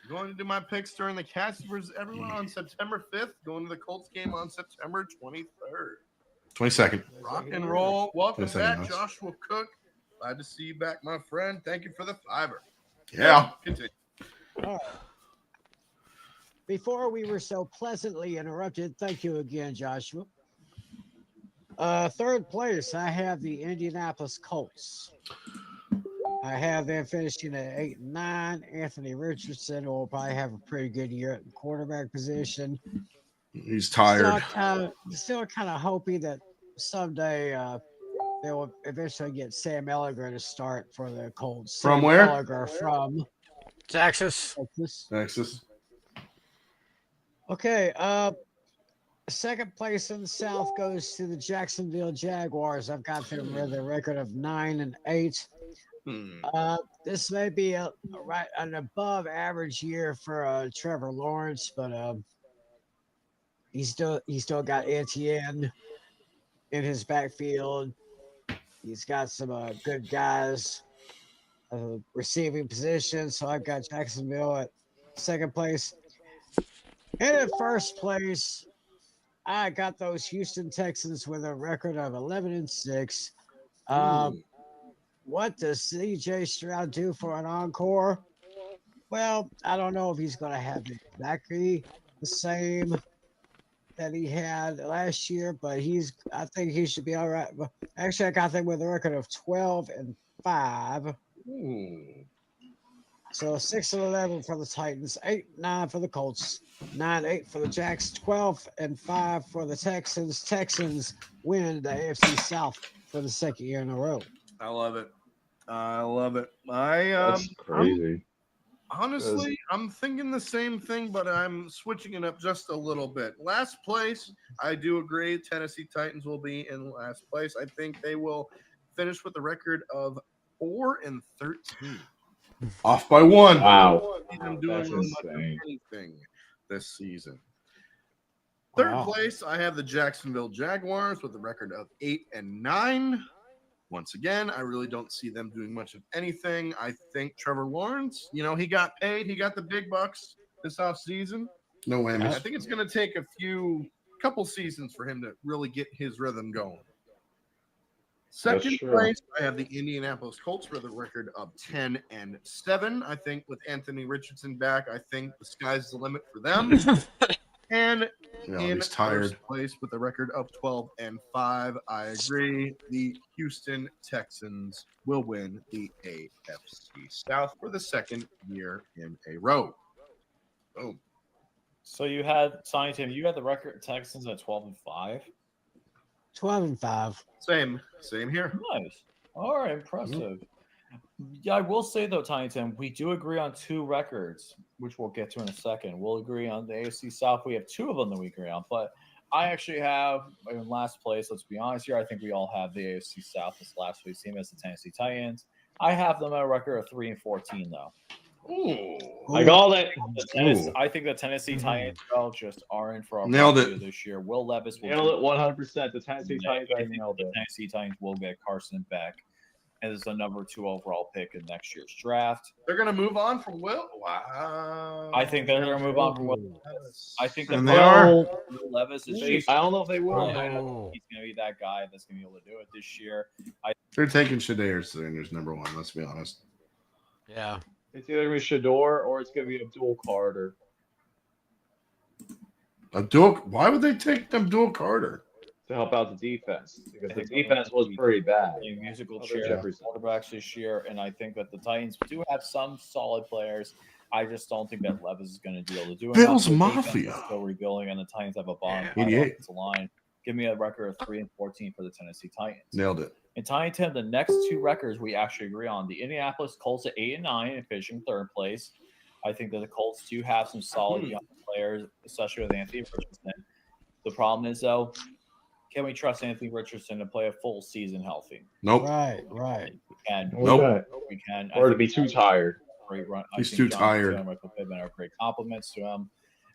Going to do my picks during the Cats versus everyone on September 5th. Going to the Colts game on September 23rd. 22nd. Rock and roll. Welcome back, Joshua Cook. Glad to see you back, my friend. Thank you for the fiber. Yeah. Continue.
Before we were so pleasantly interrupted, thank you again, Joshua. Third place, I have the Indianapolis Colts. I have them finishing at 8-9. Anthony Richardson will probably have a pretty good year at the quarterback position.
He's tired.
Still kind of hoping that someday they will eventually get Sam Ellinger to start for the Colts.
From where?
Ellinger from
Texas.
Texas.
Okay. Second place in the South goes to the Jacksonville Jaguars. I've got them with a record of 9-8. This may be an above average year for Trevor Lawrence, but he's still got Etienne in his backfield. He's got some good guys receiving position. So I've got Jacksonville at second place. And at first place, I got those Houston Texans with a record of 11-6. what does CJ Stroud do for an encore? Well, I don't know if he's going to have exactly the same that he had last year, but I think he should be all right. Actually, I got them with a record of 12-5. So 6-11 for the Titans, 8-9 for the Colts, 9-8 for the Jacks, 12-5 for the Texans. Texans win the AFC South for the second year in a row.
I love it. I love it.
That's crazy.
Honestly, I'm thinking the same thing, but I'm switching it up just a little bit. Last place, I do agree. Tennessee Titans will be in last place. I think they will finish with a record of 4-13. Off by 1.
Wow.
I'm doing
That's
really much of
insane.
anything this season. Third place, I have the Jacksonville Jaguars with a record of 8-9. Once again, I really don't see them doing much of anything. I think Trevor Lawrence, he got paid. He got the big bucks this offseason. No whammies. I think it's going to take a couple seasons for him to really get his rhythm going. Second place, I have the Indianapolis Colts with a record of 10-7. I think with Anthony Richardson back, I think the sky's the limit for them. And in first place with a record of 12-5, I agree. The Houston Texans will win the AFC South for the second year in a row. Boom.
So you had Tim. You had the record Texans at 12-5.
12-5.
Same here.
Nice. All right, impressive. Yeah, I will say though, Tim, we do agree on 2 records, which we'll get to in a second. We'll agree on the AFC South. We have 2 of them that we agree on, but I actually have in last place. Let's be honest here. I think we all have the AFC South as last place team as the Tennessee Titans. I have them at a record of 3-14 though.
Ooh. I got it.
I think the Tennessee Titans just are in for a
nailed it
this year. Will Levis will
nailed it 100%. The Tennessee Titans nailed it.
The Tennessee Titans will get Carson back as the number 2 overall pick in next year's draft.
They're going to move on from Will? Wow.
I think they're going to move on from Will Levis. I think that
Will
Levis is
I don't know if they will.
He's going to be that guy that's going to be able to do it this year.
They're taking Shedeur Sanders number 1, let's be honest.
Yeah.
It's either going to be Shedeur or it's going to be Abdul Carter.
Why would they take Abdul Carter?
To help out the defense, because the defense was pretty bad.
A musical chair quarterbacks this year, and I think that the Titans do have some solid players. I just don't think that Levis is going to be able to do it.
Bills Mafia
still rebuilding, and the Titans have a bottom
88
line. Give me a record of 3-14 for the Tennessee Titans.
Nailed it.
And Tim, the next 2 records we actually agree on. The Indianapolis Colts at 8-9 and finishing 3rd place. I think that the Colts do have some solid young players, especially with Anthony Richardson. The problem is though, can we trust Anthony Richardson to play a full season healthy?
Nope.
Right.
We can.
Nope.
We can.
Or to be too tired.
Great run.
He's too tired.
And Michael Pittman are great compliments to him.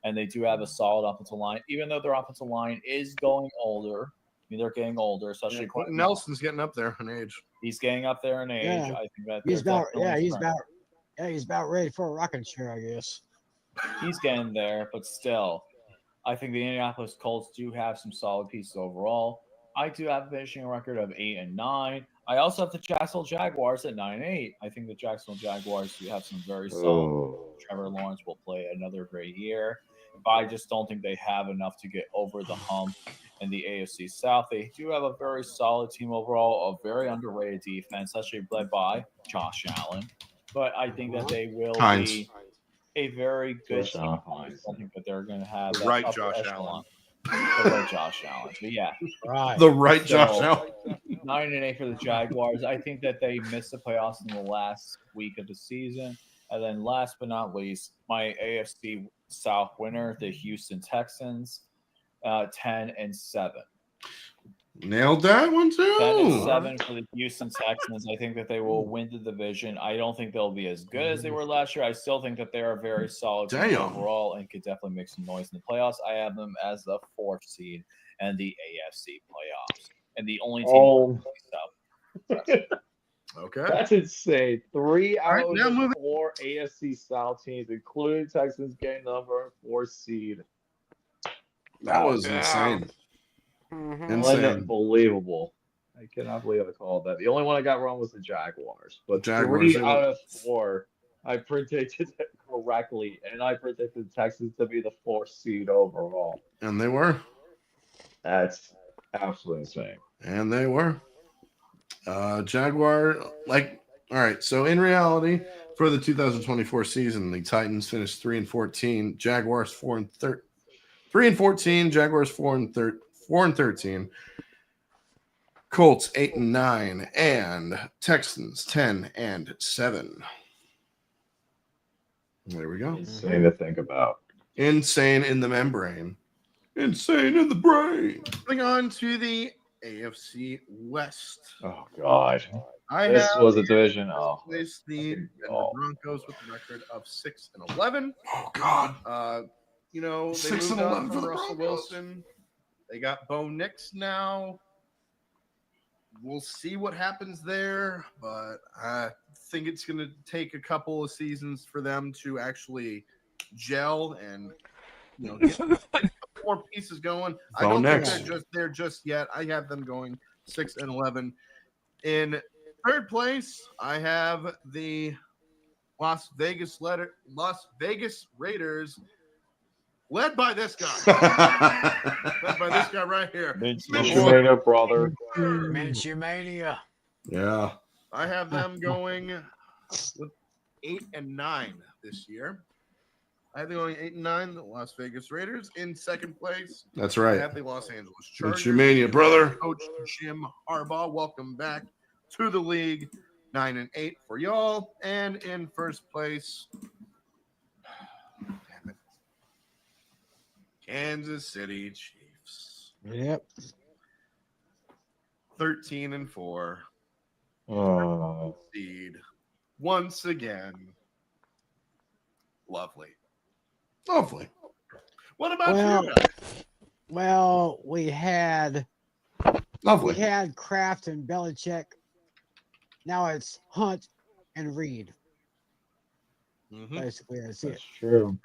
And they do have a solid offensive line, even though their offensive line is going older. I mean, they're getting older, especially
Quentin Nelson's getting up there in age.
He's getting up there in age.
Yeah.
I think that
he's about ready for a rocking chair, I guess.
He's getting there, but still, I think the Indianapolis Colts do have some solid pieces overall. I do have a finishing record of 8-9. I also have the Jacksonville Jaguars at 9-8. I think the Jacksonville Jaguars do have some very solid. Trevor Lawrence will play another great year, but I just don't think they have enough to get over the hump in the AFC South. They do have a very solid team overall, a very underrated defense, actually led by Josh Allen. But I think that they will be a very good team. I don't think that they're going to have
the right Josh Allen.
The right Josh Allen. But yeah.
Right.
The right Josh Allen.
9-8 for the Jaguars. I think that they missed the playoffs in the last week of the season. And then last but not least, my AFC South winner, the Houston Texans, 10-7.
Nailed that one too.
10-7 for the Houston Texans. I think that they will win the division. I don't think they'll be as good as they were last year. I still think that they are very solid team overall and could definitely make some noise in the playoffs. I have them as the 4th seed and the AFC playoffs, and the only team.
Okay,
that's insane. 3 out of the 4 AFC South teams, including Texans, getting number 4 seed.
That was insane.
Insane. Unbelievable. I cannot believe I called that. The only one I got wrong was the Jaguars, but
Jaguars,
3 out of 4 I predicted it correctly, and I predicted the Texans to be the 4th seed overall.
And they were.
That's absolutely insane.
And they were. Jaguar, all right. So in reality, for the 2024 season, the Titans finished 3-14. Jaguars 4-13. 3-14. Jaguars 4-13. Colts 8-9, and Texans 10-7. There we go.
Insane to think about.
Insane in the membrane. Insane in the brain. Moving on to the AFC West.
Oh God.
This
was a division.
The Broncos with a record of 6-11.
Oh God.
They moved on from Russell Wilson. They got Bo Nix now. We'll see what happens there, but I think it's going to take a couple of seasons for them to actually gel and get more pieces going. I don't think they're there just yet. I have them going 6-11. In third place, I have the Las Vegas Raiders, led by this guy. Led by this guy right here.
Minshew brother.
Minshew Mania.
Yeah. I have them going with 8-9 this year. I have them going 8-9, the Las Vegas Raiders. In second place, that's right.
Uh,
I have the Los Angeles Chargers. Minshew Mania, brother.
Coach
Jim Harbaugh, welcome back to the league. 9-8 for y'all. And in first place, damn it, Kansas City Chiefs.
Yep.
13-4. Seed once again. Lovely. What about you guys?
Well, we had Kraft and Belichick. Now it's Hunt and Reed.
Mm-hmm.
Basically, that's
That's
it.
true.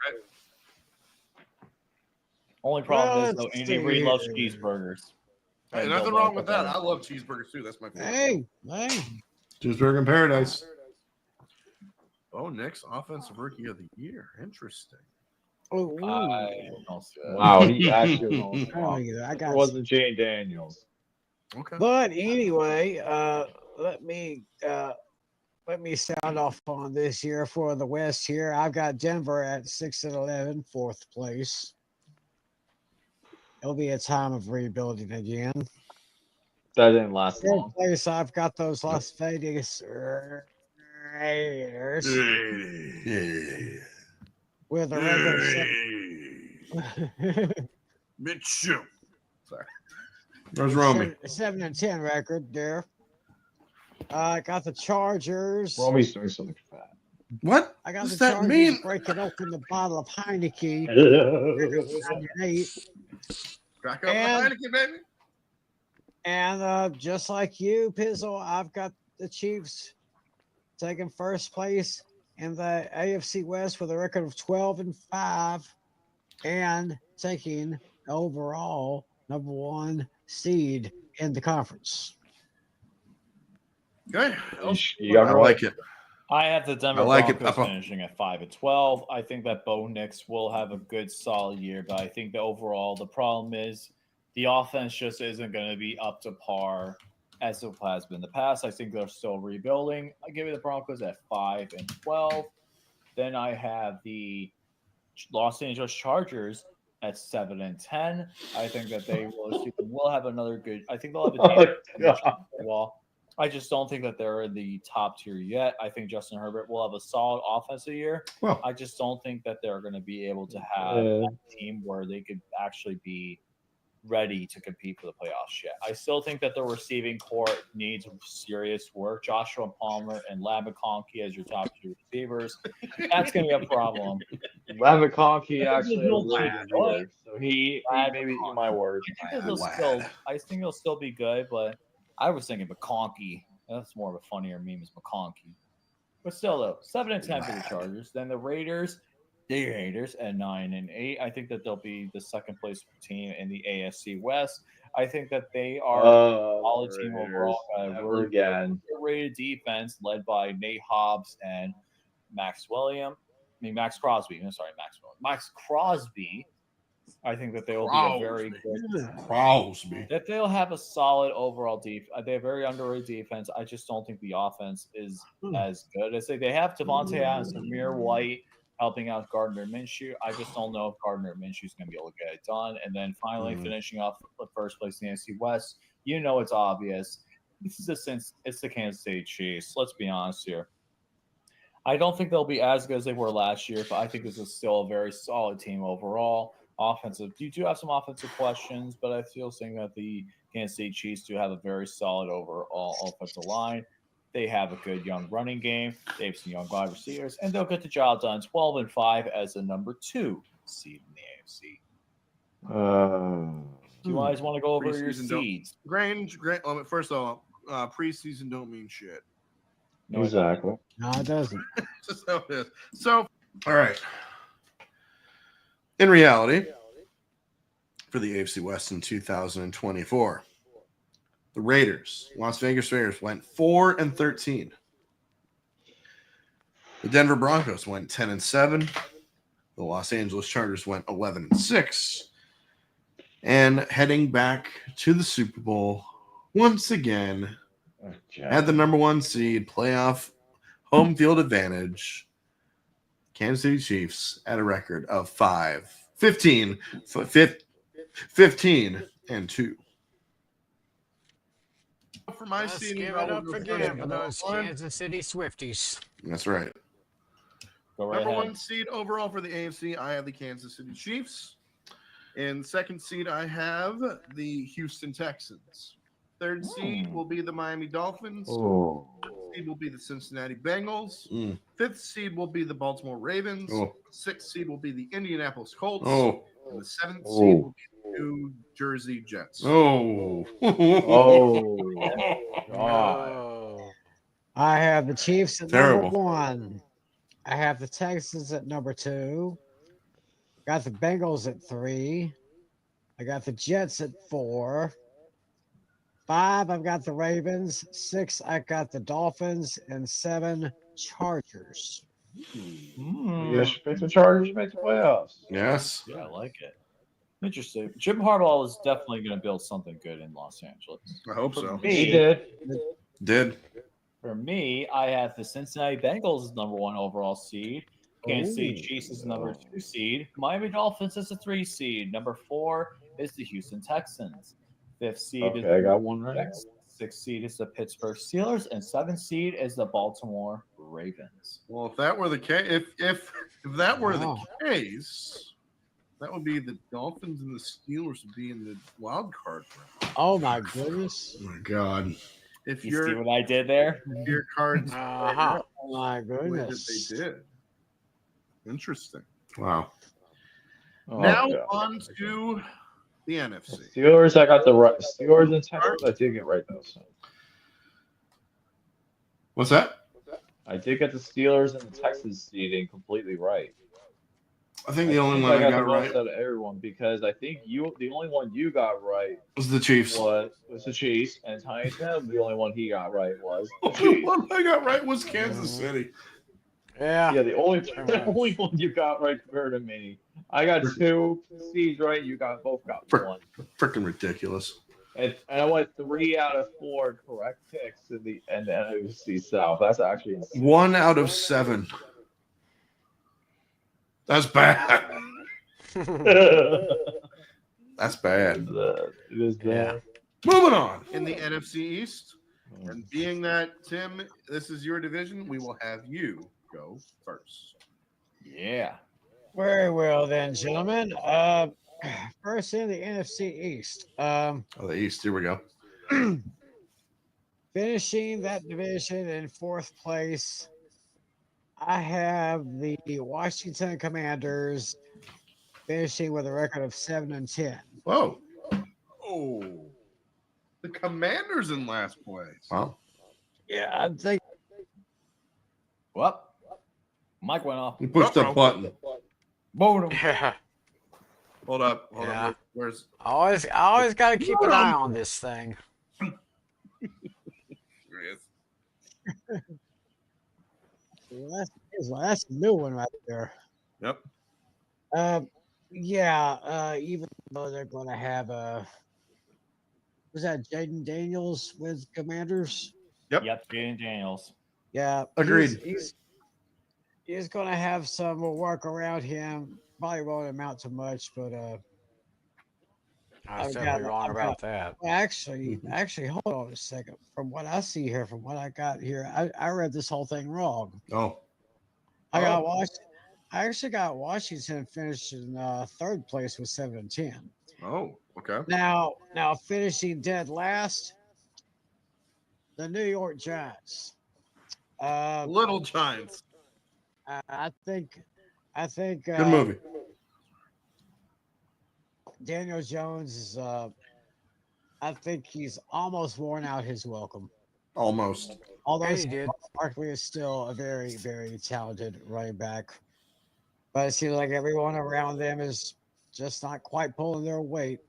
Only problem is, though,
let's
Andy
see
Reid loves
here.
cheeseburgers.
Hey, nothing wrong with that. I love cheeseburgers too. That's my favorite.
Hey.
Cheeseburger in paradise. Oh, Nick's offensive rookie of the year. Interesting.
Oh,
I don't see that.
Wow, he actually
I got
it wasn't Jane Daniels.
Okay.
But anyway, let me sound off on this year for the West here. I've got Denver at 6-11, 4th place. It'll be a time of rebuilding again.
That didn't last
Third
long.
place, I've got those Las Vegas Raiders with a record of
Mitchell. Sorry. Where's Romy?
7-10 record there. I got the Chargers.
Romy's doing something fat.
What?
I got
What's
the
that
Chargers
mean?
breaking open the bottle of Heineken. 9-8.
Crack up the Heineken, baby.
And just like you, Pizzle, I've got the Chiefs taking first place in the AFC West with a record of 12-5 and taking overall number 1 seed in the conference.
Okay.
I
like it.
I have the Denver
like
Broncos finishing at 5-12. I think that Bo Nix will have a good, solid year, but I think that overall the problem is the offense just isn't going to be up to par as it has been in the past. I think they're still rebuilding. I give you the Broncos at 5-12. Then I have the Los Angeles Chargers at 7-10. I think that they will have another good. I think they'll have a well. I just don't think that they're in the top tier yet. I think Justin Herbert will have a solid offensive year.
Well,
I just don't think that they're going to be able to have a team where they could actually be ready to compete for the playoffs yet. I still think that the receiving core needs serious work. Joshua Palmer and Lab McConkey as your top 2 receivers. That's going to be a problem.
Lab McConkey actually had a really good year. So he maybe my word.
I think he'll still be good, but I was thinking McConkey. That's more of a funnier meme as McConkey. But still, though, 7-10 for the Chargers. Then the Raiders, the Raiders at 9-8. I think that they'll be the second place team in the AFC West. I think that they are a solid team overall.
Never again.
Rated defense led by Nate Hobbs and Max Crosby. I'm sorry, Max Crosby. I think that they will be a very good
Crosby.
that they'll have a solid overall defense. They have very underrated defense. I just don't think the offense is as good as they have Devontae Adams and Amir White helping out Gardner Minshew. I just don't know if Gardner Minshew is going to be able to get it done. And then finally finishing off the first place in the NFC West, it's obvious. It's the Kansas City Chiefs. Let's be honest here. I don't think they'll be as good as they were last year, but I think this is still a very solid team overall. Offensive, you do have some offensive questions, but I feel saying that the Kansas City Chiefs do have a very solid overall offensive line. They have a good young running game. They have some young wide receivers, and they'll get the job done. 12-5 as the number 2 seed in the AFC. Do you guys want to go over your seeds?
Grange. First of all, preseason don't mean shit.
No, exactly.
No, it doesn't.
That's how it is. So, all right. In reality, for the AFC West in 2024, the Las Vegas Raiders, went 4-13. The Denver Broncos went 10-7. The Los Angeles Chargers went 11-6. And heading back to the Super Bowl once again, had the number 1 seed, playoff home field advantage. Kansas City Chiefs at a record of 15-2. For my
Let's
seed,
give it up again for those Kansas City Swifties.
That's right.
Right
number 1 seed overall for the AFC, I have the Kansas City Chiefs. In second seed, I have the Houston Texans. Third seed will be the Miami Dolphins. Fourth seed will be the Cincinnati Bengals. Fifth seed will be the Baltimore Ravens. Sixth seed will be the Indianapolis Colts. And the seventh seed will be the New Jersey Jets.
I have the Chiefs at number 1. I have the Texans at number 2. Got the Bengals at 3. I got the Jets at 4. 5, I've got the Ravens. 6, I've got the Dolphins. And 7, Chargers.
You should pick the Chargers to make the playoffs.
Yes.
Yeah, I like it. Interesting. Jim Harbaugh is definitely going to build something good in Los Angeles.
I hope so.
He did.
For me, I have the Cincinnati Bengals as number 1 overall seed. Kansas City Chiefs is number 2 seed. Miami Dolphins is a 3 seed. Number 4 is the Houston Texans. 5th seed is
I got one right.
6th seed is the Pittsburgh Steelers, and 7th seed is the Baltimore Ravens.
Well, if that were the case, if that were the case, that would be the Dolphins and the Steelers would be in the wild card round.
Oh my goodness!
Oh my God! If
you see what I did there,
your cards.
Oh my goodness!
They did. Interesting. Wow.
Now
on to the NFC.
Steelers, I got the right. Steelers and Texans, I did get right though. So.
What's that?
I did get the Steelers and the Texans seeding completely right.
I think the only one I got right
out of everyone because I think the only one you got right
was the Chiefs.
Was the Chiefs, and Tiny Tim, the only one he got right was the
Chiefs.
Chiefs.
The one I got right was Kansas City.
Yeah.
Yeah, the only one you got right compared to me. I got 2 seeds right. You got both got 1.
Freaking ridiculous.
And I went 3 out of 4 correct picks in the NFC South. That's actually insane.
1 out of 7. That's bad. That's bad.
It is bad.
Moving on in the NFC East, and being that Tim, this is your division, we will have you go first.
Yeah.
Very well then, gentlemen. First in the NFC East.
The East. Here we go.
Finishing that division in 4th place, I have the Washington Commanders finishing with a record of 7-10.
Whoa. Oh. The Commanders in last place. Wow.
Yeah, I think.
Well, Mike went off.
He pushed the button.
Boom.
Yeah.
Hold up.
Yeah.
Where's
I always got to keep an eye on this thing.
There he is.
That's a new one right there.
Yep.
Even though they're going to have was that Jaden Daniels with Commanders?
Yep.
Jaden Daniels.
Yeah,
Agreed.
He's going to have some work around him. Probably won't amount to much, but
I was definitely wrong about that.
actually, hold on a second. From what I see here, from what I got here, I read this whole thing wrong.
Oh.
I actually got Washington finishing third place with 7-10.
Oh, okay.
Now finishing dead last, the New York Giants.
Little Giants.
I think
Good movie.
Daniel Jones is I think he's almost worn out his welcome.
Almost.
Although
Yeah, he did.
Barkley is still a very, very talented running back. But it seems like everyone around them is just not quite pulling their weight.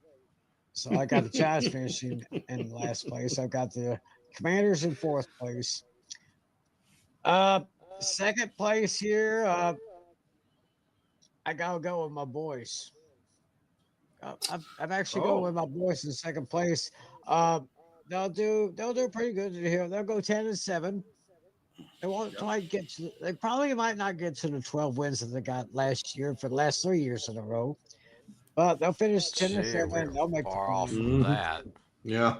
So I got the Giants finishing in last place. I've got the Commanders in fourth place. Second place here, I gotta go with my boys. I'm actually going with my boys in second place. They'll do pretty good here. They'll go 10-7. They won't quite get to. They probably might not get to the 12 wins that they got last year for the last 3 years in a row, but they'll finish 10-7. They'll make
far off
the
from that.
Yeah.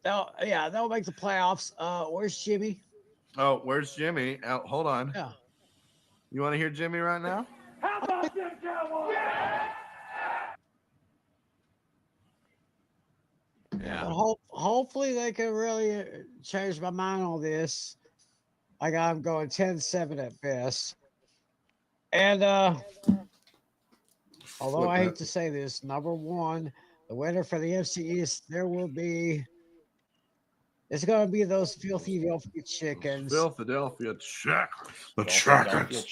they'll make the playoffs. Where's Jimmy?
Oh, where's Jimmy? Hold on.
Yeah.
You want to hear Jimmy right now?
How about them Cowboys?
Yeah.
But hopefully they can really change my mind on this. I got them going 10-7 at best. And although I hate to say this, number one, the winner for the NFC East, it's going to be those filthy Philadelphia chickens.
Philadelphia Checkers.
The Checkers.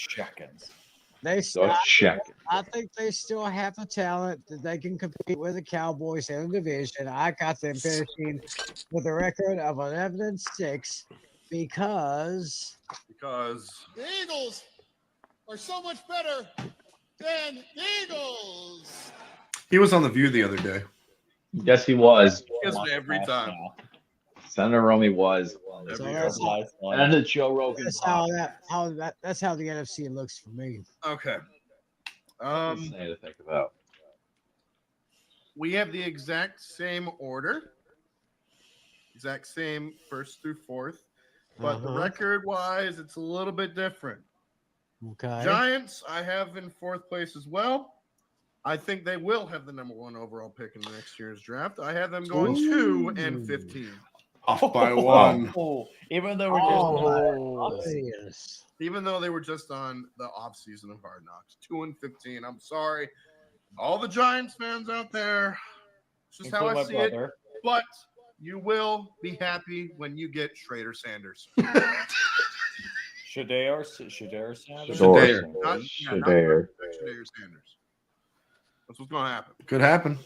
I think they still have the talent that they can compete with the Cowboys in the division. I got them finishing with a record of 11-6 because
The Eagles are so much better than the Eagles.
He was on The View the other day.
Yes, he was.
Every time.
Senator Romy was.
And
the Joe Rogan.
that's how the NFC looks for me.
Okay.
Insane to think about.
We have the exact same order, exact same first through fourth, but the record-wise, it's a little bit different.
Okay.
Giants, I have in fourth place as well. I think they will have the number one overall pick in next year's draft. I have them going 2-15.
Off by one.
Even though we're
Even though they were just on the offseason of Hard Knocks. 2-15. I'm sorry. All the Giants fans out there. It's just how I see it. But you will be happy when you get Schrader Sanders.
Shadir Sanders?
Shadir Sanders. That's what's going to happen.
Could happen.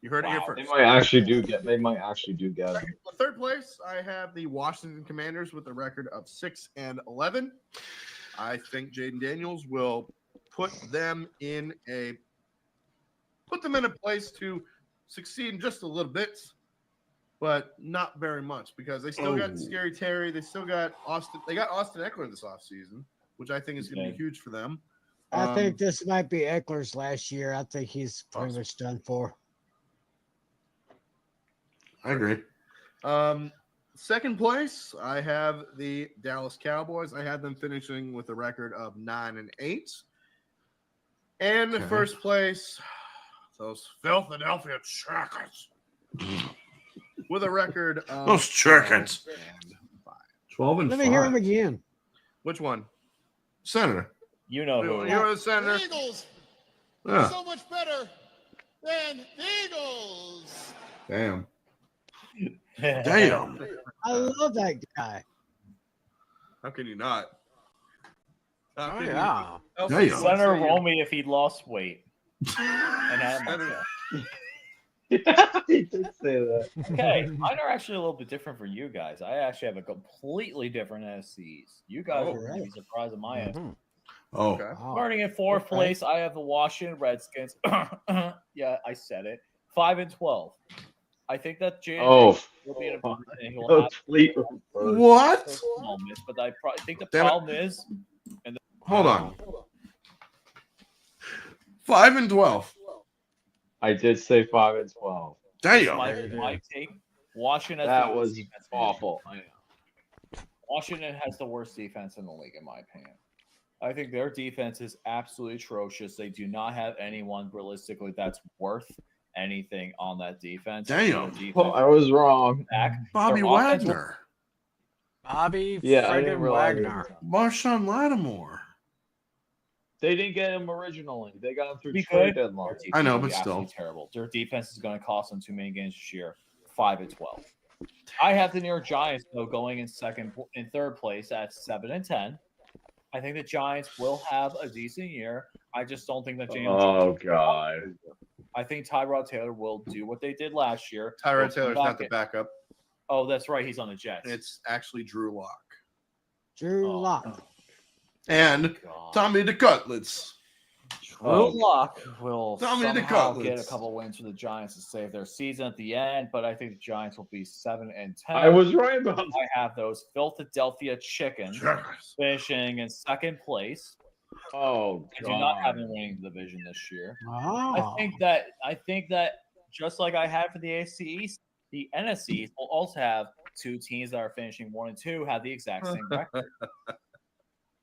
You heard it here first.
They might actually do get him.
Third place, I have the Washington Commanders with a record of 6-11. I think Jaden Daniels will put them in a place to succeed in just a little bit, but not very much because they still got Scary Terry. They still got Austin. They got Austin Eckler this offseason, which I think is going to be huge for them.
I think this might be Eckler's last year. I think he's pretty much done for.
I agree.
Second place, I have the Dallas Cowboys. I had them finishing with a record of 9-8. And in first place, those Philadelphia Checkers with a record of
those Checkers. 12-5.
Let me hear him again.
Which one?
Senator.
You know who.
You're the Senator.
The Eagles
Yeah.
are so much better than the Eagles.
Damn.
I love that guy.
How can you not?
Oh, yeah.
Damn.
Center roll me if he'd lost weight. And had
Center-
He did say that.
Okay, mine are actually a little bit different for you guys. I actually have a completely different NFCs. You guys
Oh,
are going to be surprised at my NFCs.
Oh,
Okay.
Starting in fourth place, I have the Washington Redskins. Yeah, I said it. 5-12. I think that Jaden
Oh,
will be in a position and he'll have
complete reverse.
what?
moments, but I think the
Damn it.
problem is
Hold on. 5-12.
I did say 5-12.
Damn.
my take. Washington has
That
the worst
was
defense in the league.
awful. I know.
Washington has the worst defense in the league, in my opinion. I think their defense is absolutely atrocious. They do not have anyone realistically that's worth anything on that defense.
Damn.
Well, I was wrong.
Back.
Bobby
Their offense will-
Wagner.
Bobby
Yeah, I didn't
friggin'
realize it.
Wagner.
Marshawn Lattimore.
They didn't get him originally. They got him through
Be
trade
good.
deadline.
Their defense
I know,
will
but
be
still.
absolutely terrible. Their defense is going to cost them too many games this year. 5-12. I have the New York Giants though going in third place at 7-10. I think the Giants will have a decent year. I just don't think that James.
Oh God.
I think Tyrod Taylor will do what they did last year. They'll
Tyrod
come
Taylor's
back
not the
in-
backup.
Oh, that's right. He's on the Jets.
It's actually Drew Lock.
Drew
Oh.
Lock.
And
God.
Tommy DeCutlets.
Drew Lock will
Tommy
somehow
DeCutlets.
get a couple wins for the Giants to save their season at the end, but I think the Giants will be 7-10.
I was right about that.
I have those Philadelphia Chickens finishing in second place.
Oh
I do not have
God.
them winning the division this year.
Oh.
I think that just like I had for the AFC East, the NFC will also have two teams that are finishing 1 and 2 have the exact same record,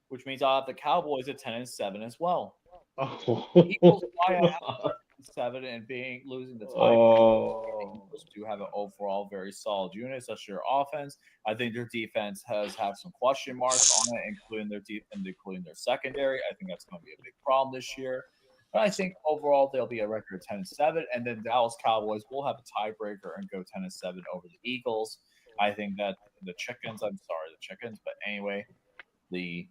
which means I'll have the Cowboys at 10-7 as well.
Oh.
Eagles, why I have 7 and losing the tie.
Oh.
Eagles do have an overall very solid unit, such as their offense. I think their defense has some question marks on it, including their secondary. I think that's going to be a big problem this year. But I think overall they'll be a record of 10-7, and then Dallas Cowboys will have a tiebreaker and go 10-7 over the Eagles. I think that the Chickens, but anyway, the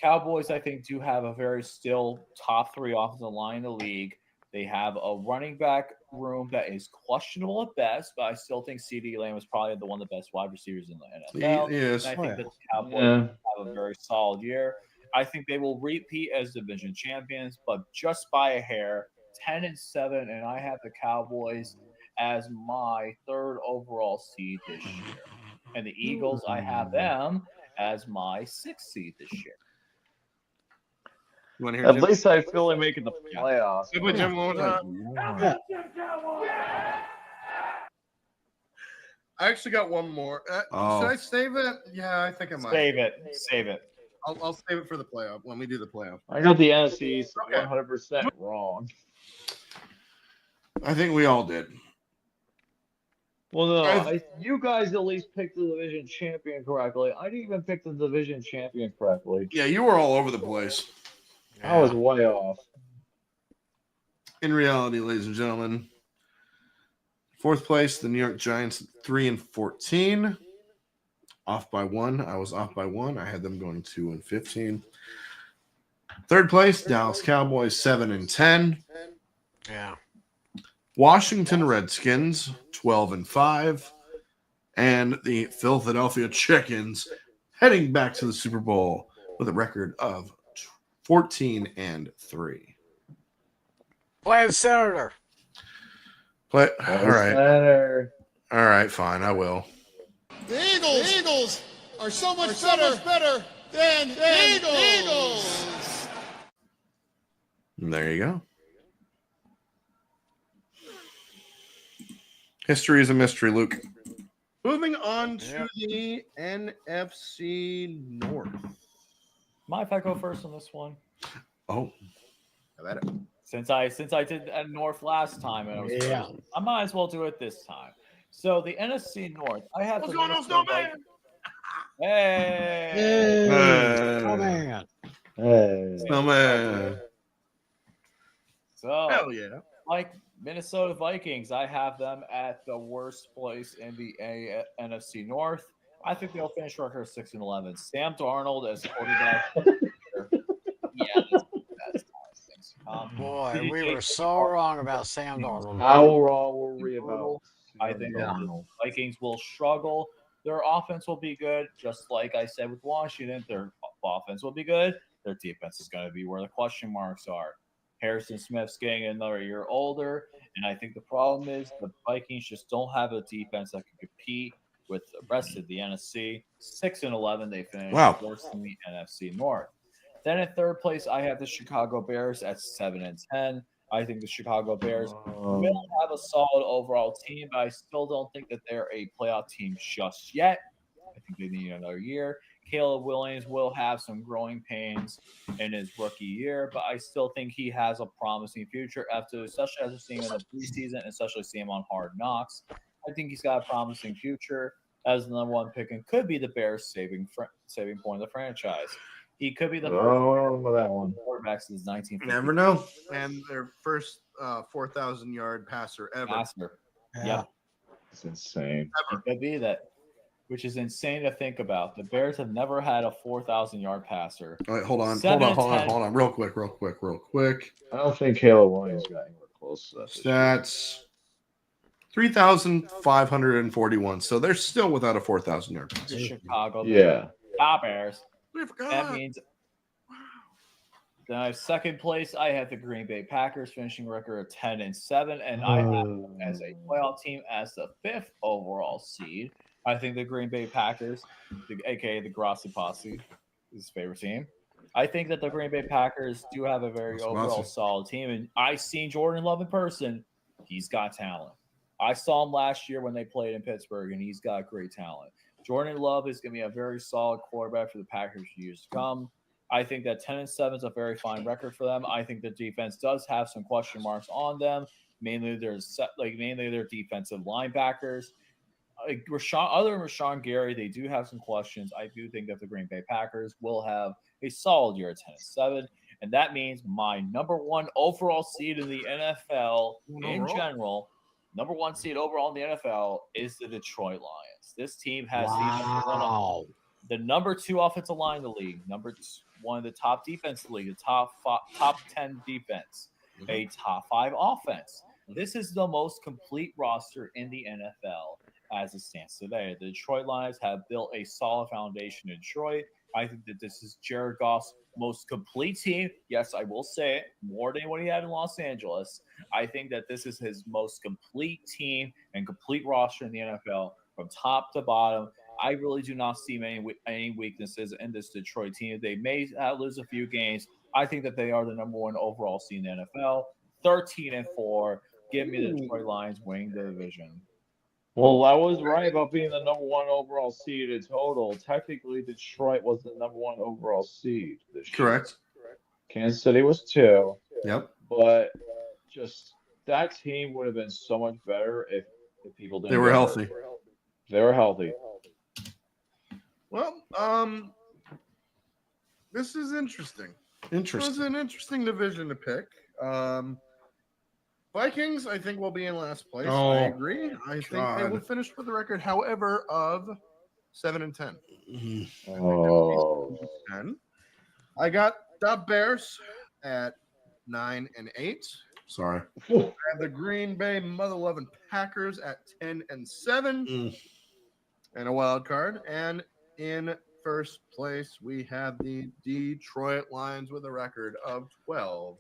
Cowboys, I think, do have a very still top 3 offensive line in the league. They have a running back room that is questionable at best, but I still think CeeDee Lamb is probably one of the best wide receivers in the NFL.
Yes.
And I think that the Cowboys have a very solid year. I think they will repeat as division champions, but just by a hair, 10-7, and I have the Cowboys as my 3rd overall seed this year. And the Eagles, I have them as my 6th seed this year.
You want to hear
At
Jim?
least I feel like making the playoffs.
Say what, Jim, one more time. I actually got one more.
Oh.
Should I save it? Yeah, I think I might.
Save it.
I'll save it for the playoff when we do the playoff.
I got the NFC
Okay.
100% wrong.
I think we all did.
Well, no,
I've-
you guys at least picked the division champion correctly. I didn't even pick the division champion correctly.
Yeah, you were all over the place.
I was way off.
In reality, ladies and gentlemen, 4th place, the New York Giants, 3-14. Off by 1. I was off by 1. I had them going 2-15. 3rd place, Dallas Cowboys, 7-10.
Yeah.
Washington Redskins, 12-5. And the Philadelphia Chickens heading back to the Super Bowl with a record of 14-3.
Play the Senator.
All right.
Center.
All right, fine. I will.
The Eagles are so much better than the Eagles.
And there you go. History is a mystery, Luke.
Moving on to the NFC North.
Mind if I go first on this one?
Oh,
Have at it.
Since I did at North last time, and I might as well do it this time. So the NFC North, I have
What's
the
going on,
Minnesota
Snowman?
Vikings. Hey,
Hey. Oh, man.
Hey.
man.
so
Hell yeah.
like Minnesota Vikings, I have them at the worst place in the NFC North. I think they'll finish record 6-11. Sam Darnold as quarterback. Yeah, that's things.
Boy, we were so wrong about Sam Darnold.
How wrong were we about
I
Sam
think that the
Darnold?
Vikings will struggle. Their offense will be good, just like I said with Washington. Their offense will be good. Their defense is going to be where the question marks are. Harrison Smith's getting another year older, and I think the problem is the Vikings just don't have a defense that can compete with the rest of the NFC. 6-11, they finished worse than the NFC North. Then in third place, I have the Chicago Bears at 7-10. I think the Chicago Bears will have a solid overall team, but I still don't think that they're a playoff team just yet. I think they need another year. Caleb Williams will have some growing pains in his rookie year, but I still think he has a promising future especially after seeing him in the preseason, especially seeing him on Hard Knocks. I think he's got a promising future as the number one pick and could be the Bears' saving point of the franchise. He could be the first
that one.
quarterback since 1950.
Never know. And their first 4,000-yard passer ever.
Yep.
It's insane.
It could be that, which is insane to think about. The Bears have never had a 4,000-yard passer.
All right, hold on. Real quick.
I don't think Caleb Williams got anywhere close to that.
Stats 3,541. So they're still without a 4,000-yard passer.
Chicago.
Yeah.
Bears. That means then second place, I have the Green Bay Packers finishing record of 10-7, and I have them as a playoff team as the 5th overall seed. I think the Green Bay Packers, aka the Grassi Posse, is his favorite team. I think that the Green Bay Packers do have a very overall solid team, and I've seen Jordan Love in person. He's got talent. I saw him last year when they played in Pittsburgh, and he's got great talent. Jordan Love is going to be a very solid quarterback for the Packers for years to come. I think that 10-7 is a very fine record for them. I think the defense does have some question marks on them, mainly their defensive linebackers. Other than Rashawn Gary, they do have some questions. I do think that the Green Bay Packers will have a solid year at 10-7, and that means my number one overall seed in the NFL in general. Number one seed overall in the NFL is the Detroit Lions. This team has the number 2 offensive line in the league, one of the top defense in the league, the top 10 defense, a top 5 offense. This is the most complete roster in the NFL as it stands today. The Detroit Lions have built a solid foundation in Detroit. I think that this is Jared Goff's most complete team. Yes, I will say it, more than what he had in Los Angeles. I think that this is his most complete team and complete roster in the NFL from top to bottom. I really do not see any weaknesses in this Detroit team. They may lose a few games. I think that they are the number 1 overall seed in the NFL. 13-4. Give me the Detroit Lions winning the division.
Well, I was right about being the number 1 overall seed in total. Technically, Detroit was the number 1 overall seed this year.
Correct.
Kansas City was 2.
Yep.
But just that team would have been so much better if people didn't.
They were healthy.
They were healthy.
Well, this is interesting. This is an interesting division to pick. Vikings, I think, will be in last place. I agree. I think they will finish with the record, however, of 7-10.
Oh.
10. I got the Bears at 9-8. Sorry. I have the Green Bay mother-loving Packers at 10-7. And a wild card. And in first place, we have the Detroit Lions with a record of 12-5.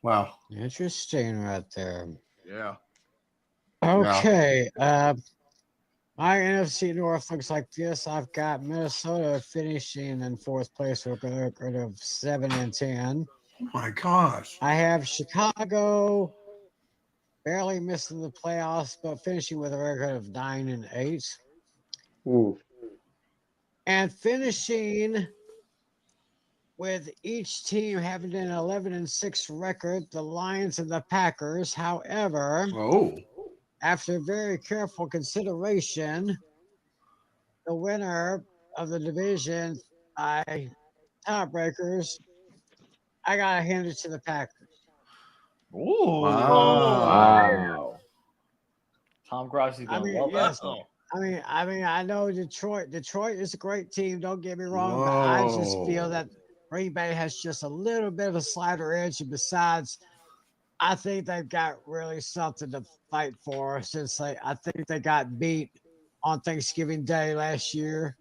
Wow.
Interesting right there.
Yeah.
Okay. My NFC North looks like this. I've got Minnesota finishing in 4th place with a record of 7-10.
Oh my gosh.
I have Chicago barely missing the playoffs, but finishing with a record of 9-8.
Ooh.
And finishing with each team having an 11-6 record, the Lions and the Packers. However, after very careful consideration, the winner of the division by tiebreakers, I gotta hand it to the Packers.
Wow. Tom Grossi
I mean,
love
yes,
that.
I know Detroit. Detroit is a great team. Don't get me wrong, but I just feel that Green Bay has just a little bit of a slighter edge. And besides, I think they've got really something to fight for since I think they got beat on Thanksgiving Day last year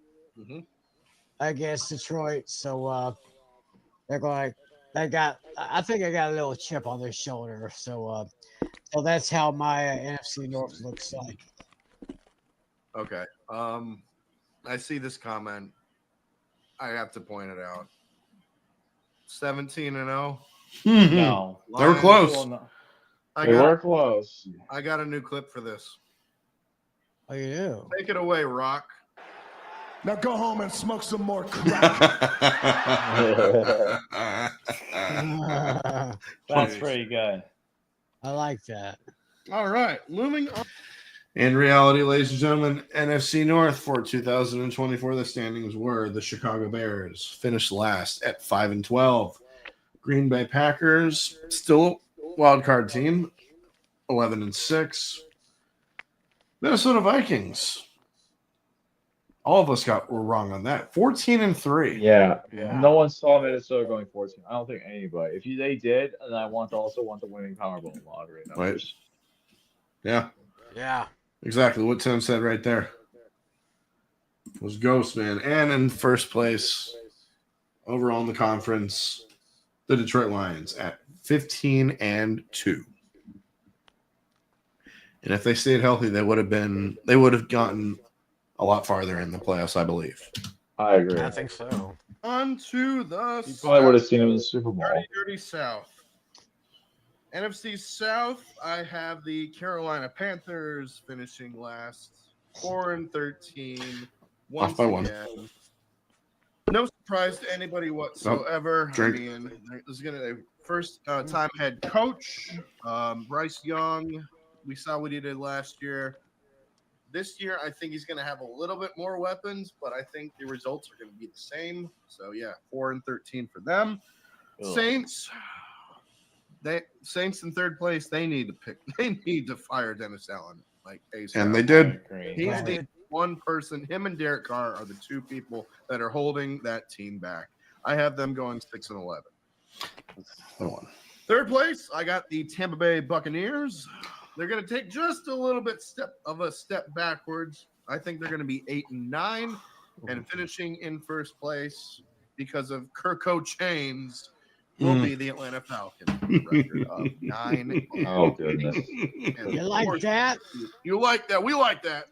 against Detroit. So they're going. I think they got a little chip on their shoulder. So that's how my NFC North looks like.
Okay. I see this comment. I have to point it out. 17-0.
No,
They were close.
They were close.
I got a new clip for this.
Oh, you do?
Take it away, Rock.
Now go home and smoke some more crack.
That's pretty good.
I like that.
All right, moving on.
In reality, ladies and gentlemen, NFC North for 2024, the standings were the Chicago Bears finished last at 5-12. Green Bay Packers, still wild card team, 11-6. Minnesota Vikings. All of us were wrong on that. 14-3.
Yeah. No one saw Minnesota going 14. I don't think anybody. If they did, and I also want the winning Powerball lottery numbers.
Right.
Yeah.
Exactly what Tim said right there. Was Ghost, man. And in first place overall in the conference, the Detroit Lions at 15-2. And if they stayed healthy, they would have gotten a lot farther in the playoffs, I believe.
I agree.
I think so.
On to the
You probably would have seen him in the Super Bowl.
Dirty South. NFC South, I have the Carolina Panthers finishing last, 4-13.
Off by one.
Again. No surprise to anybody whatsoever.
Drink.
I mean, this is gonna first time head coach, Bryce Young. We saw what he did last year. This year, I think he's going to have a little bit more weapons, but I think the results are going to be the same. So yeah, 4-13 for them. Ugh. Saints in third place. They need to fire Dennis Allen like ASAP.
And they did.
He's the one person. Him and Derek Carr are the two people that are holding that team back. I have them going 6-11. Third place, I got the Tampa Bay Buccaneers. They're going to take just a little bit step backwards. I think they're going to be 8-9 and finishing in first place because of Kirko Chains will be the Atlanta Falcons record of 9.
Oh, goodness.
You like that?
You like that? We like that.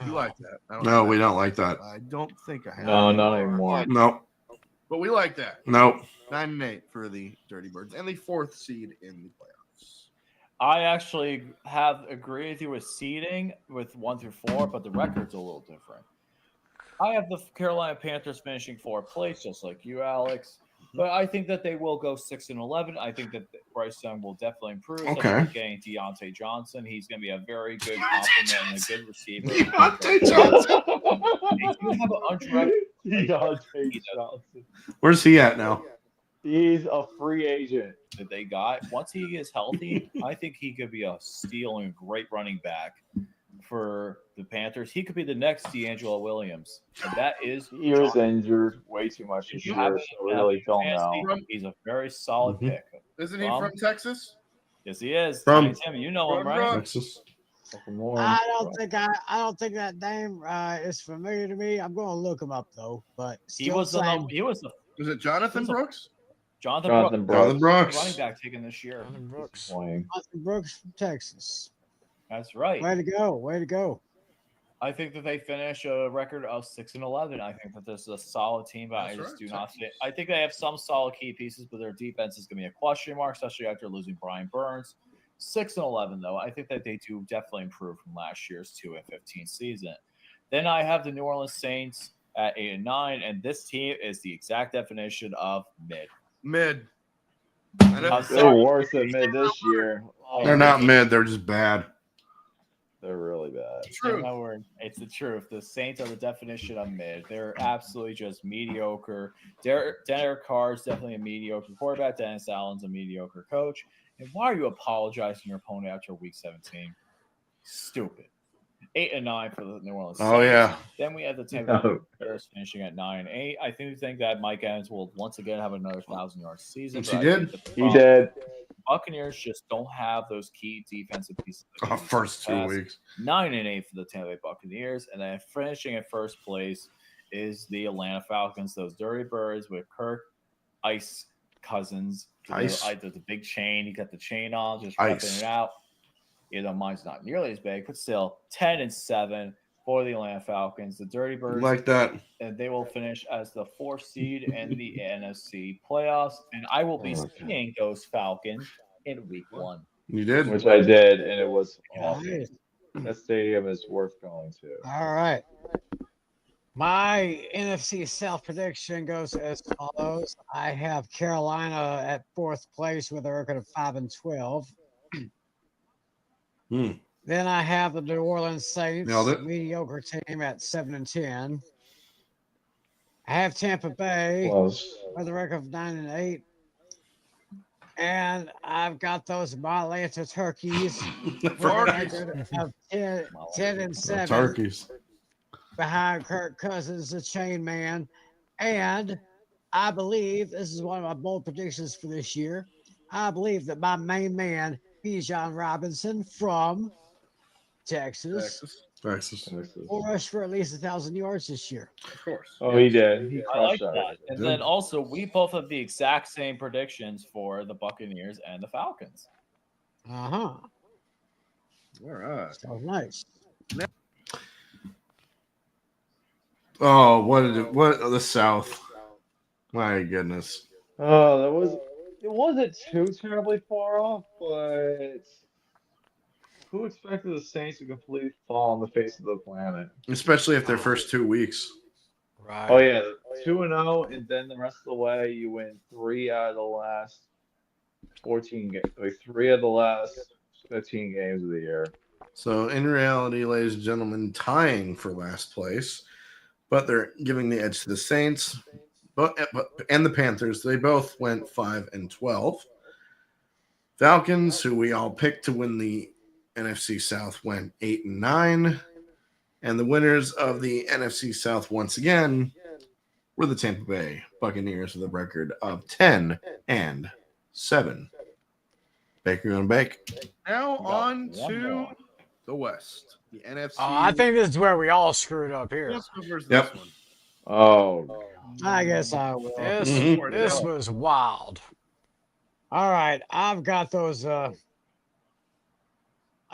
You like that?
No, we don't like that.
I don't think I have.
No, not anymore.
No.
But we like that.
No.
9-8 for the Dirty Birds and the 4th seed in the playoffs.
I actually have agreed with you with seeding with 1 through 4, but the record's a little different. I have the Carolina Panthers finishing 4th place, just like you, Alex. But I think that they will go 6-11. I think that Bryce Young will definitely improve.
Okay.
Getting Deontay Johnson, he's going to be a very good compliment and a good receiver.
Deontay Johnson.
They do have an undrafted
Deontay Johnson.
Where's he at now?
He's a free agent
that they got. Once he is healthy, I think he could be a steal and a great running back for the Panthers. He could be the next D'Angelo Williams. And that is
he was injured way too much this year, so we really don't know.
He's a very solid pick.
Isn't he from Texas?
Yes, he is.
From
Tim, you know him, right?
Texas.
I don't think that name is familiar to me. I'm going to look him up though. But
Was it Jonathan Brooks?
Jonathan
Brooks.
Running back taken this year.
Jonathan Brooks from Texas.
That's right.
Way to go.
I think that they finish a record of 6-11. I think that this is a solid team, but I just do not think. I think they have some solid key pieces, but their defense is going to be a question mark, especially after losing Brian Burns. 6-11, though. I think that they do definitely improve from last year's 2-15 season. Then I have the New Orleans Saints at 8-9, and this team is the exact definition of mid.
Mid.
They're worse than mid this year.
They're not mid. They're just bad.
They're really bad.
True. It's the truth. The Saints are the definition of mid. They're absolutely just mediocre. Derek Carr is definitely a mediocre quarterback. Dennis Allen's a mediocre coach. And why are you apologizing to your opponent after week 17? Stupid. 8 and 9 for the New Orleans
Oh,
Saints.
yeah.
Then we have the Tampa Bay Bears finishing at 9 and 8. I do think that Mike Evans will once again have another 1,000-yard season.
Which
but
he
I think
did.
the
He
problem-
did.
Buccaneers just don't have those key defensive pieces. that they used in
First
the
2
past.
weeks.
9 and 8 for the Tampa Bay Buccaneers, and then finishing at first place is the Atlanta Falcons. Those dirty birds with Kirk Ice Cousins. The big chain. He got the chain on, just repping it out. Mine's not nearly as big, but still 10 and 7 for the Atlanta Falcons. The Dirty Birds,
Like that.
And they will finish as the 4th seed in the NFC playoffs. And I will be seeing those Falcons in week 1.
You did?
Which I did, and it was awesome.
Nice.
That stadium is worth going to.
All right. My NFC South prediction goes as follows. I have Carolina at 4th place with a record of 5 and 12. Then I have the New Orleans Saints, mediocre team, at 7 and 10. I have Tampa Bay with a record of 9 and 8. And I've got those Atlanta Turkeys with a record of 10 and 7.
Turkeys.
Behind Kirk Cousins, the chain man. And I believe, this is one of my bold predictions for this year, I believe that my main man, Bijan Robinson from Texas, will rush for at least 1,000 yards this year.
Of course.
Oh, he did. He
I like
crushed
that. And then also, we both have the exact same predictions for the Buccaneers and the Falcons.
All
right.
So nice.
Oh, what the South? My goodness.
Oh, it wasn't too terribly far off, but who expected the Saints to completely fall on the face of the planet?
Especially if their first 2 weeks.
Right.
Oh yeah, 2-0, and then the rest of the way you win 3 out of the last 14 games, like 3 of the last 15 games of the year.
So in reality, ladies and gentlemen, tying for last place, but they're giving the edge to the Saints, and the Panthers. They both went 5 and 12. Falcons, who we all picked to win the NFC South, went 8 and 9. And the winners of the NFC South once again were the Tampa Bay Buccaneers with a record of 10 and 7. Baker and Bake.
Now on to the West. The NFC.
Oh, I think this is where we all screwed up here.
Let's go versus
Yep.
this one.
Oh,
I guess I will.
This was wild.
All right, I've got those. I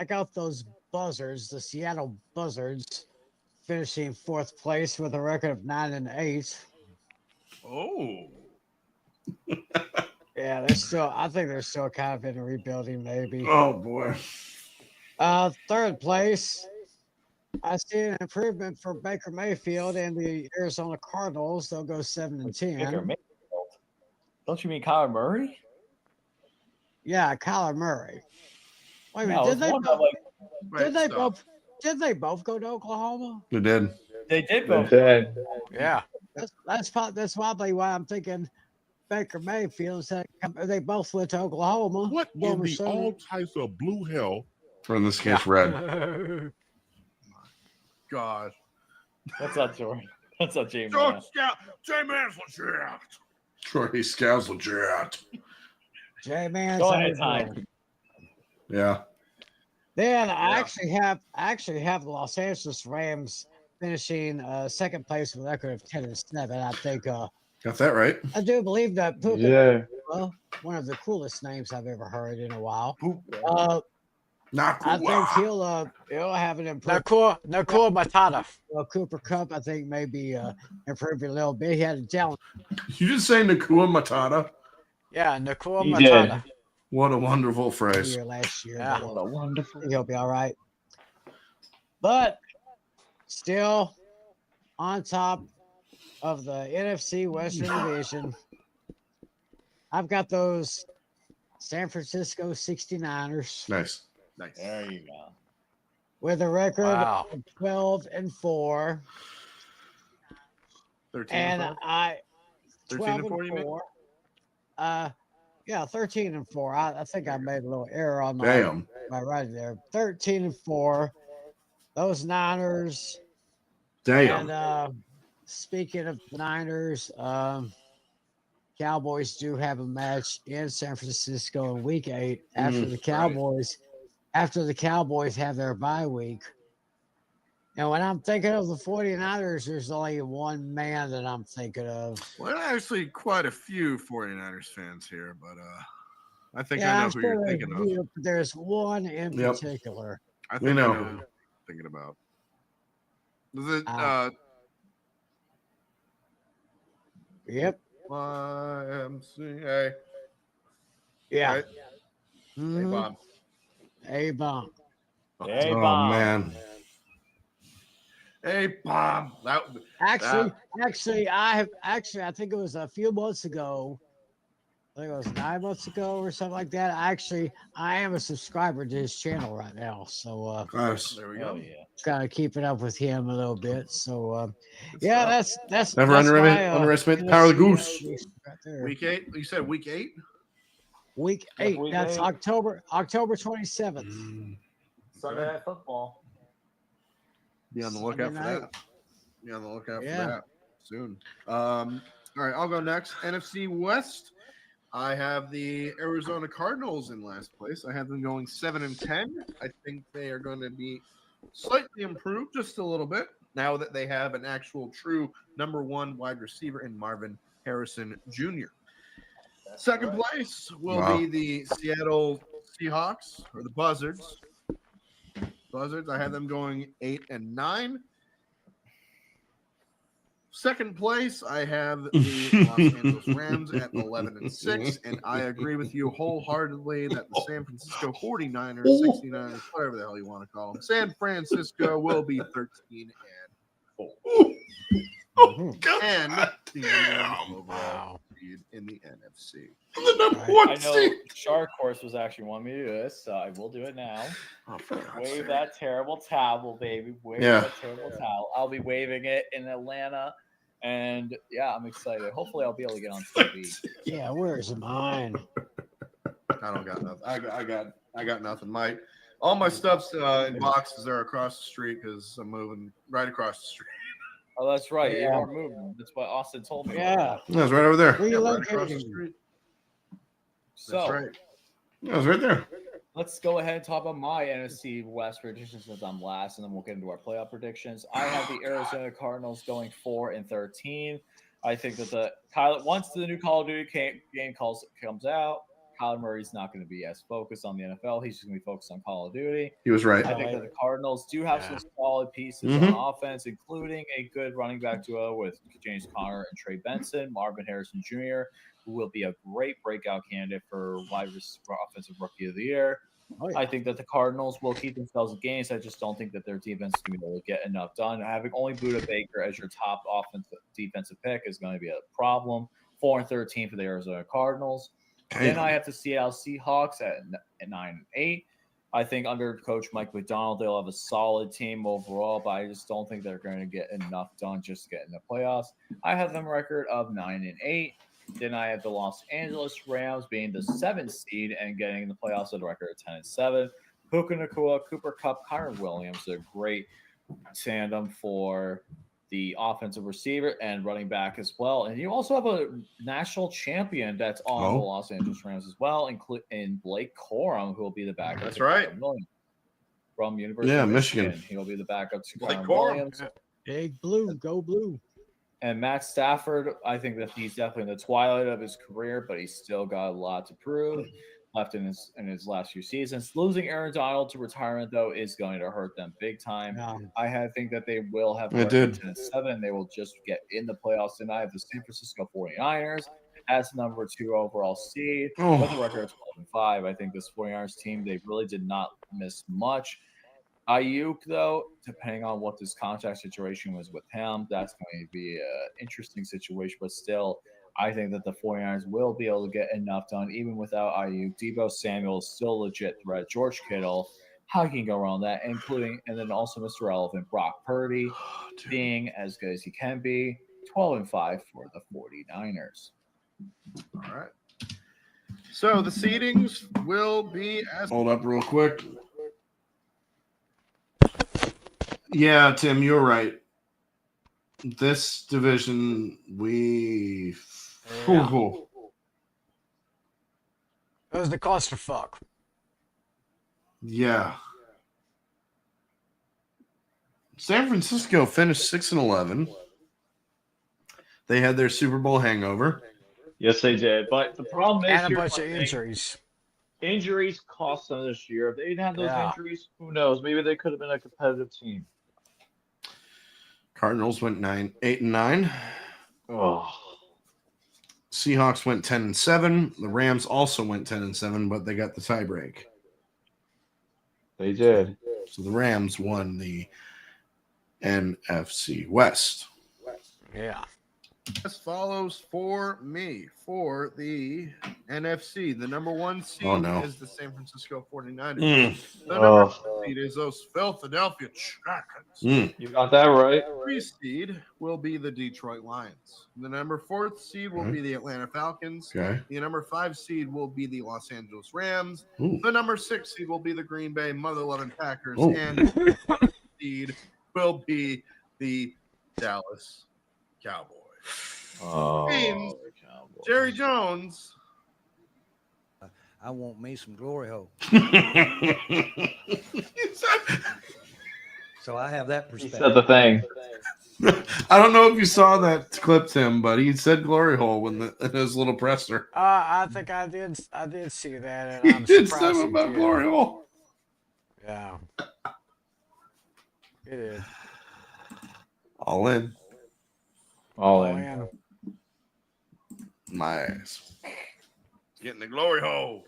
got those Buzzards, the Seattle Buzzards, finishing 4th place with a record of 9 and 8.
Oh.
Yeah, they're still. I think they're still kind of in a rebuilding, maybe.
Oh boy.
3rd place. I see an improvement for Baker Mayfield and the Arizona Cardinals. They'll go 7 and 10.
Baker Mayfield? Don't you mean Kyler Murray?
Yeah, Kyler Murray. Wait a
No,
minute, did they both go to Oklahoma?
They did.
They did both.
Yeah.
That's probably why I'm thinking Baker Mayfield said they both went to Oklahoma.
What in the all types of blue hell?
Or in this case, red.
God.
That's not Jordan. That's not J-Man.
J-Man's legit.
Troy Scouts legit.
J-Man.
Go ahead, Ty.
Yeah.
Then I actually have the Los Angeles Rams finishing 2nd place with a record of 10 and 7. I think
got that right.
I do believe that Puka,
yeah,
one of the coolest names I've ever heard in a while.
Not
I think he'll have an improvement.
Nakua Matata.
Cooper Cup, I think, maybe improved a little bit. He had a talent.
You just say Nakua Matata?
Yeah, Nakua
He
Matata.
did.
What a wonderful phrase.
Last year.
Yeah.
But
What a wonderful.
I think he'll be all right. But still on top of the NFC Western Division, I've got those San Francisco 69ers.
Nice.
There you go.
With a record
Wow.
of 12 and 4.
13
And
4?
I
13
12
and 4, you mean?
4. Yeah, 13 and 4. I think I made a little error on my
Damn.
writing there. 13 and 4. those Niners.
Damn.
And speaking of Niners, Cowboys do have a match in San Francisco in Week 8 after the Cowboys. After the Cowboys have their bye week. And when I'm thinking of the 49ers, there's only one man that I'm thinking of.
Well, actually, quite a few 49ers fans here, but I think I know who you're thinking of.
There's one in particular.
I think I know who you're thinking about. Is it
Yep.
YMCA?
Yeah.
Right?
Mm-hmm.
A-bomb.
Hey,
Oh,
Bob.
man. Hey, Bob.
Actually, I think it was a few months ago. I think it was 9 months ago or something like that. I am a subscriber to his channel right now. So
there we go.
Yeah.
Kind of keeping up with him a little bit. So that's
never underestimate the power of the goose.
Right there.
Week 8. You said week 8?
Week 8.
Week
That's
8.
October 27th.
Sunday Night Football.
Be on the lookout for that. Be on the lookout for that soon. All right, I'll go next. NFC West. I have the Arizona Cardinals in last place. I have them going 7-10. I think they are going to be slightly improved just a little bit now that they have an actual true number 1 wide receiver in Marvin Harrison Jr. Second place will be the Seattle Seahawks or the Buzzards. I have them going 8-9. Second place, I have the Los Angeles Rams at 11-6, and I agree with you wholeheartedly that the San Francisco 49ers, 69ers, whatever the hell you want to call them, San Francisco will be 13-4. And the overall seed in the NFC.
The number 1 seed. I know Shark Horse was actually wanting me to do this, so I will do it now. Wave that terrible towel, baby. Wave that terrible towel. I'll be waving it in Atlanta. And yeah, I'm excited. Hopefully I'll be able to get on TV.
Yeah, where's mine?
I don't got nothing. I got nothing. All my stuff's in boxes are across the street because I'm moving right across the street.
Oh, that's right. You are moving. That's what Austin told me.
Yeah.
That's right over there.
Right
across the street.
So,
that's right. Yeah, it's right there.
Let's go ahead and talk about my NFC West predictions since I'm last, and then we'll get into our playoff predictions. I have the Arizona Cardinals going 4-13. I think that once the new Call of Duty game comes out, Kyler Murray's not going to be as focused on the NFL. He's just going to be focused on Call of Duty.
He was right.
I think that the Cardinals do have some solid pieces on offense, including a good running back duo with James Conner and Trey Benson, Marvin Harrison Jr., who will be a great breakout candidate for offensive rookie of the year. I think that the Cardinals will keep themselves in games. I just don't think that their defense is going to be able to get enough done. Having only Budda Baker as your top defensive pick is going to be a problem. 4-13 for the Arizona Cardinals. Then I have the Seattle Seahawks at 9-8. I think under Coach Mike McDonald, they'll have a solid team overall, but I just don't think they're going to get enough done just to get in the playoffs. I have them record of 9-8. Then I have the Los Angeles Rams being the 7th seed and getting in the playoffs at a record of 10-7. Puka Nacua, Cooper Kupp, Kyron Williams, a great tandem for the offensive receiver and running back as well. And you also have a national champion that's on the Los Angeles Rams as well, in Blake Corum, who will be the backup.
That's right.
From University of Michigan. He'll be the backup to Kyron Williams.
Big Blue, go Blue.
And Matt Stafford, I think that he's definitely in the twilight of his career, but he's still got a lot to prove left in his last few seasons. Losing Aaron Donald to retirement, though, is going to hurt them big time. I think that they will have 10-7. They will just get in the playoffs. And I have the San Francisco 49ers as number 2 overall seed with a record of 12-5. I think this 49ers team, they really did not miss much. Ayuk, though, depending on what this contract situation was with him, that's going to be an interesting situation. But still, I think that the 49ers will be able to get enough done, even without Ayuk. Deebo Samuel is still a legit threat. George Kittle, how can you go around that? And then also Mr. Relevant, Brock Purdy, being as good as he can be. 12-5 for the 49ers.
All right. So the seedings will be as. Hold up real quick. Yeah, Tim, you're right. This division, we.
Yeah. It was the clusterfuck.
Yeah. San Francisco finished 6-11. They had their Super Bowl hangover.
Yes, they did. But the problem is,
And a
here's
bunch
my
of
thing.
injuries.
Injuries cost them this year. If they didn't have those
Yeah.
injuries, who knows? Maybe they could have been a competitive team.
Cardinals went 8-9.
Oh.
Seahawks went 10-7. The Rams also went 10-7, but they got the tiebreak.
They did.
So the Rams won the NFC West.
Yeah.
As follows for me for the NFC. The number 1 seed is the San Francisco 49ers. The number 2 seed is those Philadelphia Chickens.
You got that right.
3 seed will be the Detroit Lions. The number 4 seed will be the Atlanta Falcons.
Okay.
The number 5 seed will be the Los Angeles Rams.
Ooh.
The number 6 seed will be the Green Bay Mother-loving Packers.
Ooh.
And the 7th seed will be the Dallas Cowboys. Means Jerry Jones.
I want me some glory hole. So I have that perspective.
He said the thing.
I don't know if you saw that clip, Tim, but he said glory hole in his little presser.
I think I did see that. And
He
I'm
did
surprised
something about
did.
glory hole.
Yeah. It is.
All in.
All in.
Nice.
Getting the glory hole.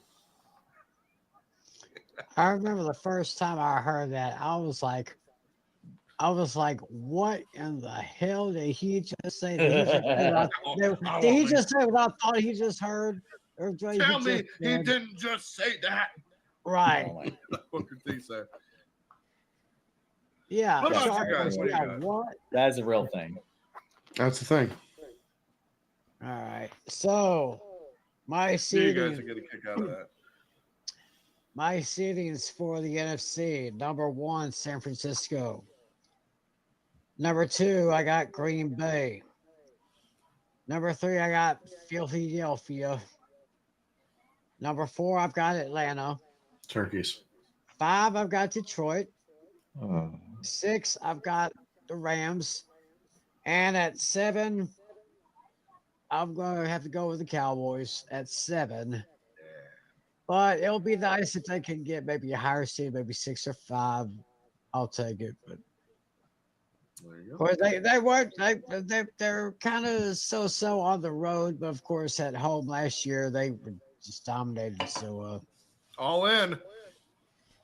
I remember the first time I heard that, I was like, what in the hell did he just say? Did he just say what I thought he just heard? Or
Tell me he didn't just say that.
Right.
What could he say?
Yeah.
What about you guys? What do you got?
What?
That is a real thing.
That's the thing.
All right. So, my
You
seeding.
guys are getting a kick out of that.
My seedings for the NFC. Number 1, San Francisco. Number 2, I got Green Bay. Number 3, I got Philadelphia. Number 4, I've got Atlanta.
Turkeys.
5, I've got Detroit. 6, I've got the Rams. And at 7, I'm going to have to go with the Cowboys at 7. But it'll be nice if they can get maybe a higher seed, maybe 6 or 5. I'll take it. But of course, they're kind of so on the road, but of course at home last year they were just dominated. So
all in.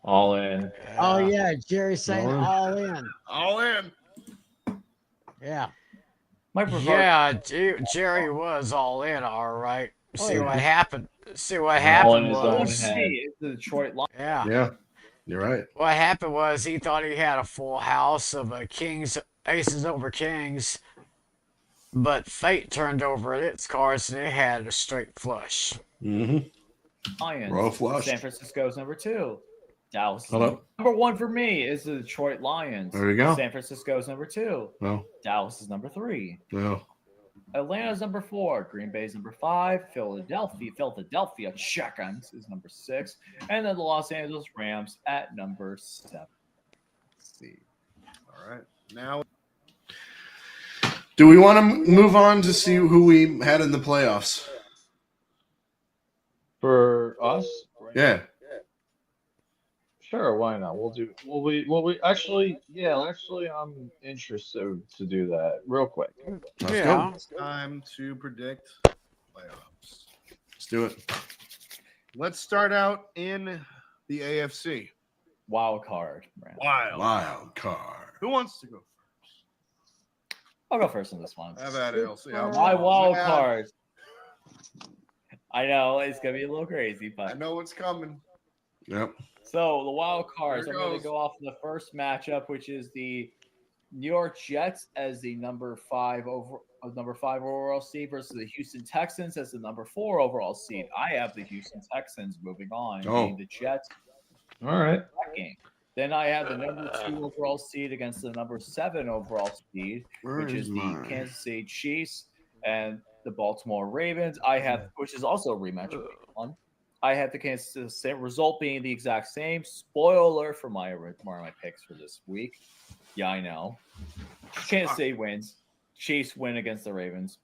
All in.
Oh yeah, Jerry's saying all in.
All in.
Yeah.
Yeah, Jerry was all in, all right. See what happened. See what happened was
the Detroit Lions.
Yeah.
Yeah. You're right.
What happened was he thought he had a full house of aces over kings, but fate turned over its cards and it had a straight flush.
Lions.
Row flush.
San Francisco's number 2. Dallas.
Hello.
Number 1 for me is the Detroit Lions.
There we go.
San Francisco's number 2.
No.
Dallas is number 3.
No.
Atlanta's number 4. Green Bay's number 5. Philadelphia Chickens is number 6. And then the Los Angeles Rams at number 7.
Let's see. All right. Now,
do we want to move on to see who we had in the playoffs?
For us?
Yeah.
Sure, why not? Actually, I'm interested to do that real quick.
Let's go.
It's time to predict playoffs.
Let's do it.
Let's start out in the AFC.
Wild card.
Wild card.
Who wants to go first?
I'll go first on this one.
Have at it, LC.
My wild card. I know it's gonna be a little crazy, but
I know what's coming.
Yep.
So the wild cards,
Here
I'm going
goes.
to go off the first matchup, which is the New York Jets as the number 5 overall seed versus the Houston Texans as the number 4 overall seed. I have the Houston Texans moving on.
Oh.
The Jets.
All right.
That game. Then I have the number 2 overall seed against the number 7 overall seed, which is the Kansas City Chiefs and the Baltimore Ravens. I have, which is also a rematch of week 1. I have the Kansas City result being the exact same. Spoiler for my picks for this week. Yeah, I know. Kansas City wins. Chiefs win against the Ravens.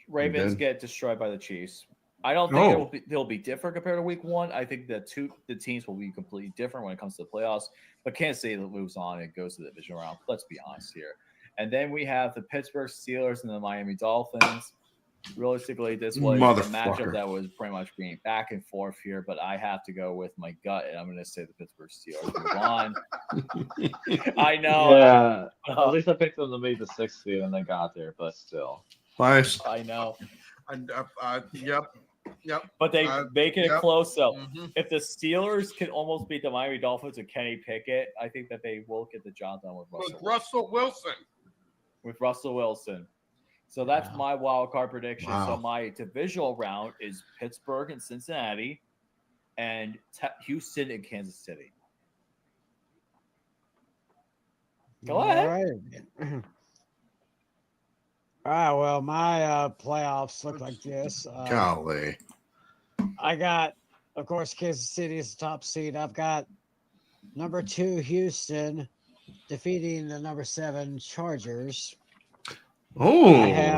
Ravens get destroyed by the Chiefs. I don't think they'll be different compared to week 1. I think the teams will be completely different when it comes to the playoffs. But Kansas City moves on and goes to the division round. Let's be honest here. And then we have the Pittsburgh Steelers and the Miami Dolphins. Realistically, this was a matchup that was pretty much being back and forth here, but I have to go with my gut, and I'm going to say the Pittsburgh Steelers move on. I know.
Yeah, at least I picked them to make the 6th seed, and they got there, but still.
Nice.
I know.
Yep.
But they make it close, though.
Mm-hmm.
If the Steelers can almost beat the Miami Dolphins with Kenny Pickett, I think that they will get the job done with
Russell Wilson.
With Russell Wilson. So that's my wild card prediction.
Wow.
So my divisional round is Pittsburgh and Cincinnati and Houston and Kansas City. Go ahead.
All right. Well, my playoffs look like this.
Golly.
I got, of course, Kansas City is the top seed. I've got number 2 Houston defeating the number 7 Chargers.
Oh,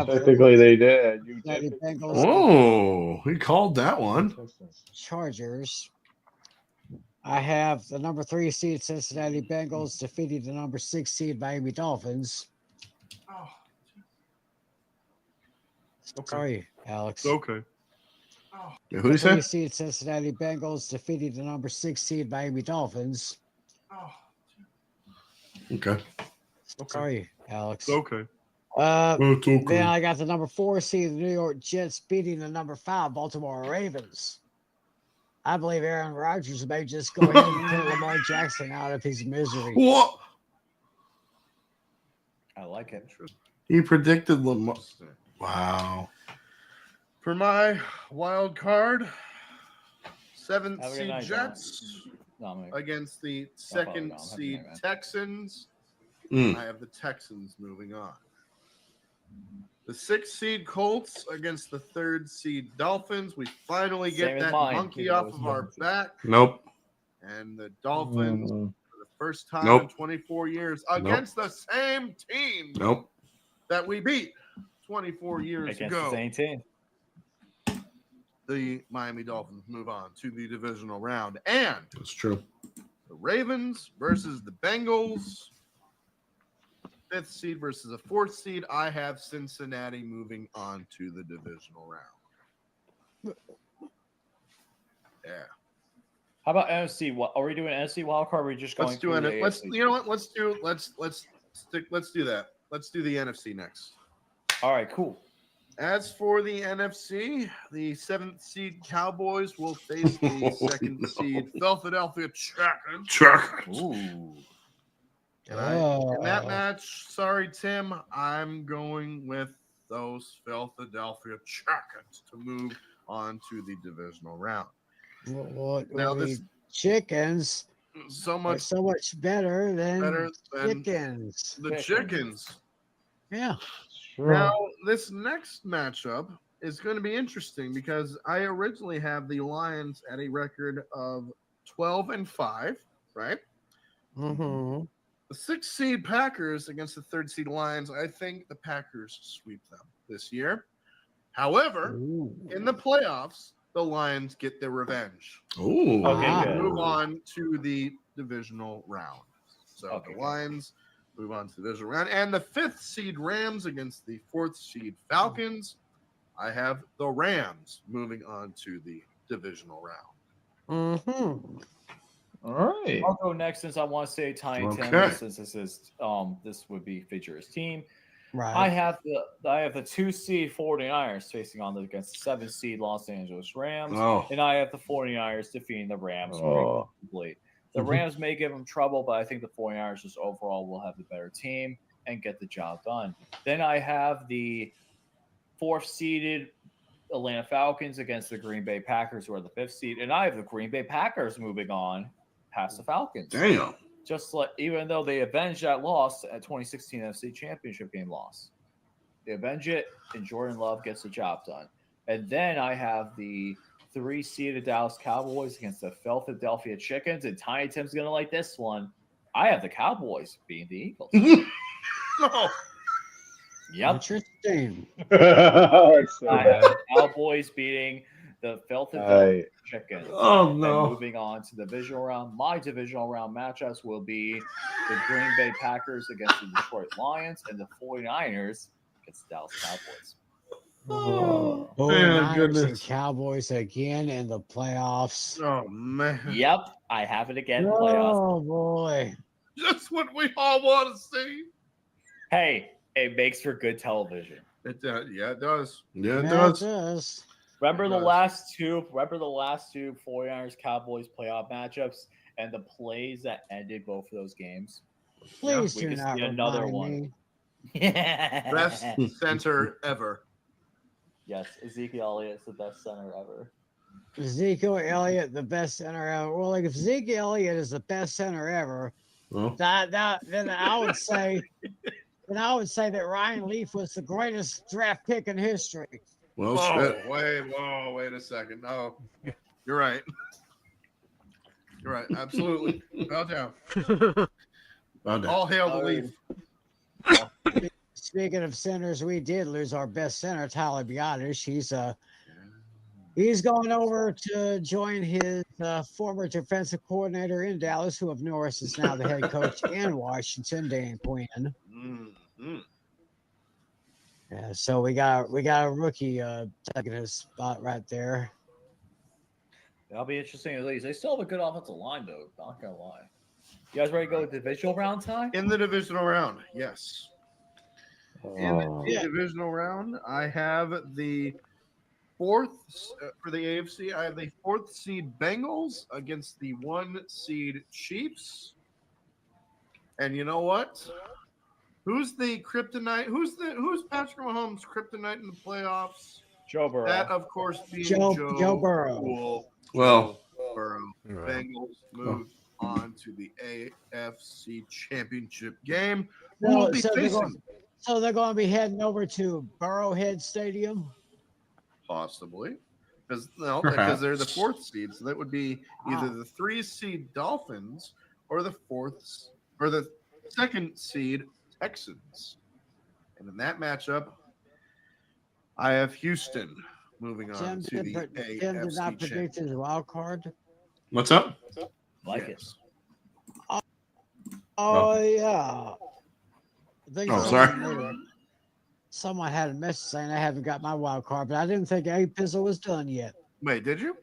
technically they did.
Bengals.
He called that one.
Chargers. I have the number 3 seed Cincinnati Bengals defeating the number 6 seed Miami Dolphins.
Oh.
Okay. Sorry, Alex.
Okay.
Oh.
Who did you say?
3 seed Cincinnati Bengals defeating the number 6 seed Miami Dolphins.
Oh.
Okay.
Sorry, Alex.
Okay.
Then I got the number 4 seed New York Jets beating the number 5 Baltimore Ravens. I believe Aaron Rodgers may just go ahead and put Lamar Jackson out of his misery.
What?
I like it.
He predicted Lamar. Wow.
For my wild card, 7th seed Jets against the 2nd seed Texans. I have the Texans moving on. The 6th seed Colts against the 3rd seed Dolphins. We finally get that monkey off of our back.
Nope.
And the Dolphins, for the first time in 24 years, against the same team that we beat 24 years ago.
Against the same team.
The Miami Dolphins move on to the divisional round. And
that's true.
The Ravens versus the Bengals. 5th seed versus a 4th seed. I have Cincinnati moving on to the divisional round. Yeah.
How about NFC? What are we doing? NFC wildcard? Or are we just going?
Let's do it. Let's you know what? Let's do that. Let's do the NFC next.
All right, cool.
As for the NFC, the 7th seed Cowboys will face the 2nd seed Philadelphia Checkers.
Ooh.
In that match, sorry, Tim, I'm going with those Philadelphia Checkers to move on to the divisional round.
Now, this chickens
so much
better than chickens.
The chickens.
Yeah.
Sure.
Now, this next matchup is going to be interesting because I originally have the Lions at a record of 12-5, right?
Mm-hmm.
The 6th seed Packers against the 3rd seed Lions. I think the Packers sweep them this year. However, in the playoffs, the Lions get their revenge.
Ooh.
Okay, good.
Move on to the divisional round. So the Lions move on to the divisional round. And the 5th seed Rams against the 4th seed Falcons. I have the Rams moving on to the divisional round.
Mm-hmm.
All right.
I'll go next since I want to say Tiny Tim, since this is this would be feature his team.
Right.
I have the 2 seed 49ers facing on against the 7 seed Los Angeles Rams. And I have the 49ers defeating the Rams complete. The Rams may give them trouble, but I think the 49ers just overall will have the better team and get the job done. Then I have the 4th seeded Atlanta Falcons against the Green Bay Packers, who are the 5th seed. And I have the Green Bay Packers moving on, past the Falcons.
Damn.
Just like even though they avenged that loss at 2016 NFC Championship game loss, they avenge it, and Jordan Love gets the job done. And then I have the 3-seeded Dallas Cowboys against the Philadelphia Chickens, and Tiny Tim's gonna like this one. I have the Cowboys beating the Eagles.
No.
Yep.
Interesting.
Cowboys beating the Philadelphia Chickens.
Oh,
And
no.
moving on to the divisional round. My divisional round matchups will be the Green Bay Packers against the Detroit Lions and the 49ers against the Dallas Cowboys.
Oh,
Niners and Cowboys again in the playoffs.
Oh, man.
Yep, I have it again. Playoffs.
Oh, boy.
Just what we all want to see.
Hey, it makes for good television.
It yeah, it does. Yeah, it
Yeah,
does.
it does.
Remember
It
the
does.
last two 49ers Cowboys playoff matchups and the plays that ended both of those games?
Please
we
do
could
not
see another
remind
one.
me.
Best center ever.
Yes, Ezekiel Elliott is the best center ever.
Ezekiel Elliott, the best center ever. Well, like if Ezekiel Elliott is the best center ever,
Well,
then I would say that Ryan Leaf was the greatest draft pick in history.
well, shit. Wait a second. No, you're right. You're right. Absolutely. Bow down. Bow down. All hail the Leaf.
Speaking of centers, we did lose our best center, Tyler Biotish. He's going over to join his former defensive coordinator in Dallas, who of Norris is now the head coach in Washington, Dan Quinn.
Mm-hmm.
Yeah, so we got a rookie taking his spot right there.
That'll be interesting at least. They still have a good offensive line, though. Not gonna lie. You guys ready to go to divisional round time?
In the divisional round, yes. In the
Yeah.
divisional round, I have the fourth for the AFC. I have the 4th seed Bengals against the 1 seed Chiefs. And you know what? Who's the kryptonite? Who's Patrick Mahomes' kryptonite in the playoffs?
Joe Burrow.
That, of course, being
Joe Burrow.
Cool.
Well,
Burrow. Bengals move on to the AFC Championship game. Who will be facing?
So they're going to be heading over to Burrowhead Stadium.
Possibly, because they're the 4th seed, so that would be either the 3 seed Dolphins or the 2nd seed Texans. And in that matchup, I have Houston moving on to the AFC
Tim did not predict
Championship.
his wild card.
What's up?
Like it.
Oh yeah. I think
sorry.
Someone had a message saying I haven't got my wild card, but I didn't think A Pizzle was done yet.
Wait, did you?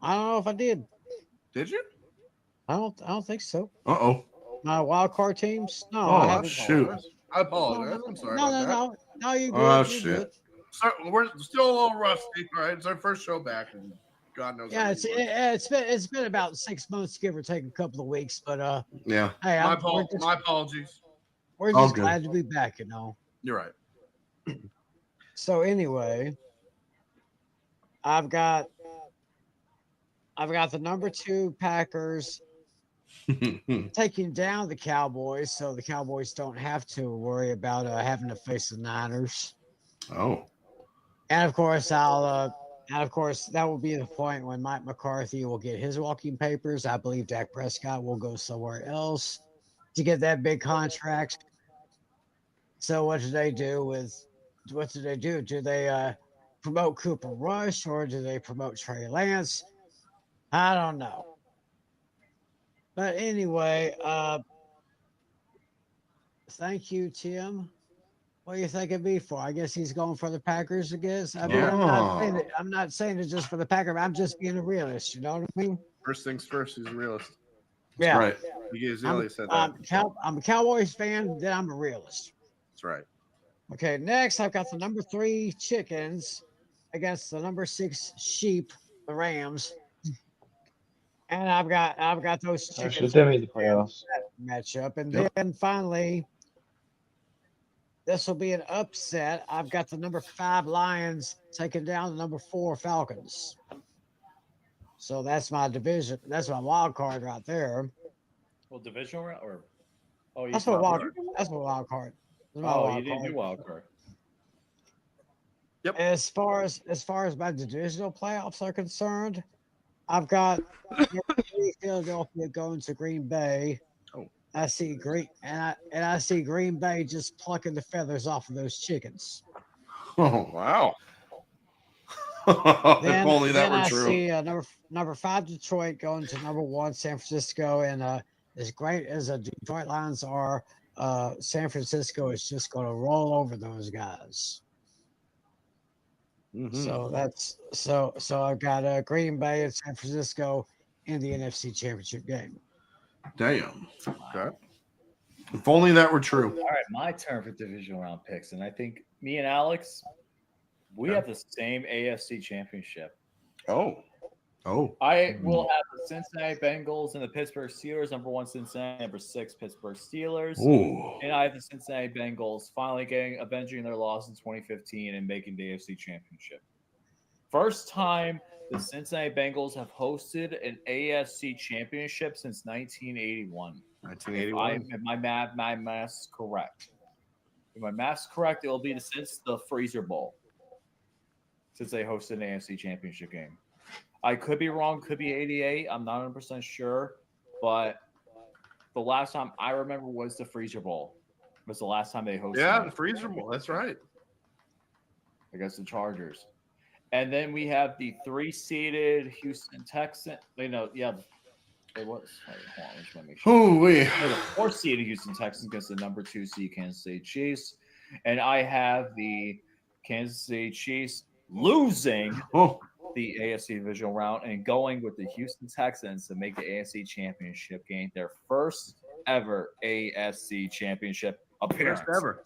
I don't know if I did.
Did you?
I don't think so.
Uh-oh.
My wild card teams? No,
Oh,
I haven't.
shoot. I apologize. I'm sorry about that.
No, you good.
Oh,
you're
shit.
good.
Sorry, we're still a little rusty, right? It's our first show back, and God knows.
Yeah, it's been about 6 months, give or take a couple of weeks, but
yeah.
hey,
My apologies.
We're
All
just
good.
glad to be back,
You're right.
So anyway, I've got the number 2 Packers taking down the Cowboys, so the Cowboys don't have to worry about having to face the Niners.
Oh.
And of course, that will be the point when Mike McCarthy will get his walking papers. I believe Dak Prescott will go somewhere else to get that big contract. So what do they do? Do they promote Cooper Rush or do they promote Trey Lance? I don't know. But anyway, thank you, Tim. What do you think it'd be for? I guess he's going for the Packers, I guess. I mean, I'm not saying it just for the Packers. I'm just being a realist. You know what I mean?
First things first, he's a realist.
Yeah.
Right. He said that.
I'm a Cowboys fan, then I'm a realist.
That's right.
Okay, next I've got the number 3 Chickens against the number 6 Sheep, the Rams. And I've got those Chickens.
Actually, they made the playoffs.
Matchup. And then finally, this will be an upset. I've got the number 5 Lions taking down the number 4 Falcons. So that's my division. That's my wild card right there.
Well, divisional round or you
That's
said
what wild.
wild card.
That's what wild card. That's my
Oh,
wild
you didn't
card.
do wild card.
Yep.
As far as my divisional playoffs are concerned, I've got number 3 Philadelphia going to Green Bay.
Oh.
I see I see Green Bay just plucking the feathers off of those chickens.
Oh,
Wow.
if
Then,
only that
then
were
I
true.
see number 5 Detroit going to number 1 San Francisco, and as great as the Detroit Lions are, San Francisco is just going to roll over those guys.
Mhm.
So that's so I've got Green Bay and San Francisco in the NFC Championship game.
Damn. Okay. If only that were true.
All right, my turn for divisional round picks, and I think me and Alex, we have the same AFC Championship.
Oh.
I will have the Cincinnati Bengals and the Pittsburgh Steelers, number 1 Cincinnati, number 6 Pittsburgh Steelers.
Ooh.
And I have the Cincinnati Bengals finally avenging their loss in 2015 and making the AFC Championship. First time the Cincinnati Bengals have hosted an AFC Championship since 1981.
1981.
If my math's correct. If my math's correct, it will be since the Freezer Bowl. Since they hosted an AFC Championship game. I could be wrong, could be 88. I'm not 100% sure. But the last time I remember was the Freezer Bowl. It was the last time they hosted.
Yeah, the Freezer Bowl. That's right.
Against the Chargers. And then we have the 3-seeded Houston Texans. It was. Wait, hold on, let me make sure.
Ooh-wee.
The 4-seeded Houston Texans against the number 2 seed Kansas City Chiefs. And I have the Kansas City Chiefs losing the AFC divisional round and going with the Houston Texans to make the AFC Championship game their first ever AFC Championship appearance.
First ever.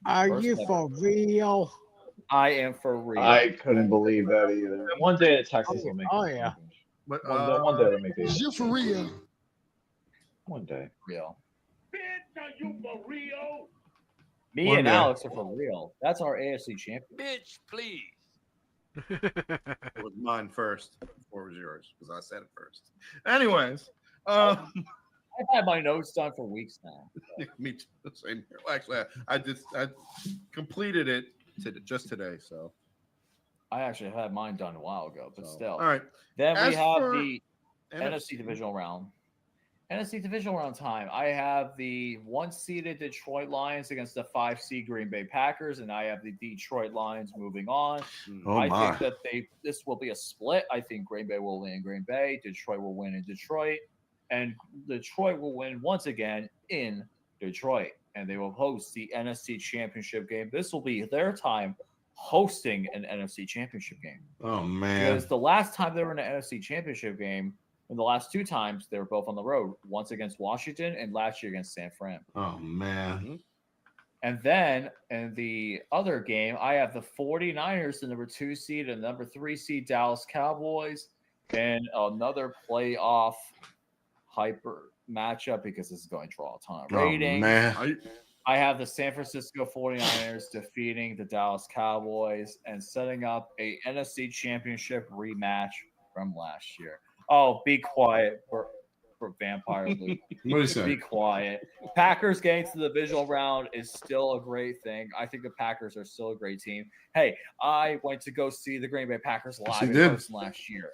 Are you for real?
I am for real.
I couldn't believe that either. And one day the Texans will make it.
Yeah.
But
One day they'll make it.
You for real?
One day.
Real.
Bitch, are you for real?
Me
One
and
day.
Alex are for real. That's our AFC champion.
Bitch, please.
It was mine first before it was yours because I said it first. Anyways,
I've had my notes done for weeks now.
me too. Same here. Well, actually, I completed it just today. So
I actually had mine done a while ago, but still.
all right.
Then
As
we have
for
the NFC divisional round. NFC divisional round time. I have the 1-seeded Detroit Lions against the 5-seed Green Bay Packers, and I have the Detroit Lions moving on.
Oh
I
my.
think that this will be a split. I think Green Bay will win in Green Bay. Detroit will win in Detroit. And Detroit will win once again in Detroit. And they will host the NFC Championship game. This will be their time hosting an NFC Championship game.
Oh man.
Because the last time they were in an NFC Championship game, and the last 2 times they were both on the road, once against Washington and last year against San Fran.
Oh man.
And then in the other game, I have the 49ers, the number 2 seed, and number 3 seed Dallas Cowboys, and another playoff hyper matchup because this is going to draw a ton of ratings.
Oh man.
I have the San Francisco 49ers defeating the Dallas Cowboys and setting up a NFC Championship rematch from last year. Oh, be quiet for Vampire Luke.
What do you say?
Be quiet. Packers getting to the divisional round is still a great thing. I think the Packers are still a great team. Hey, I went to go see the Green Bay Packers live in person last year.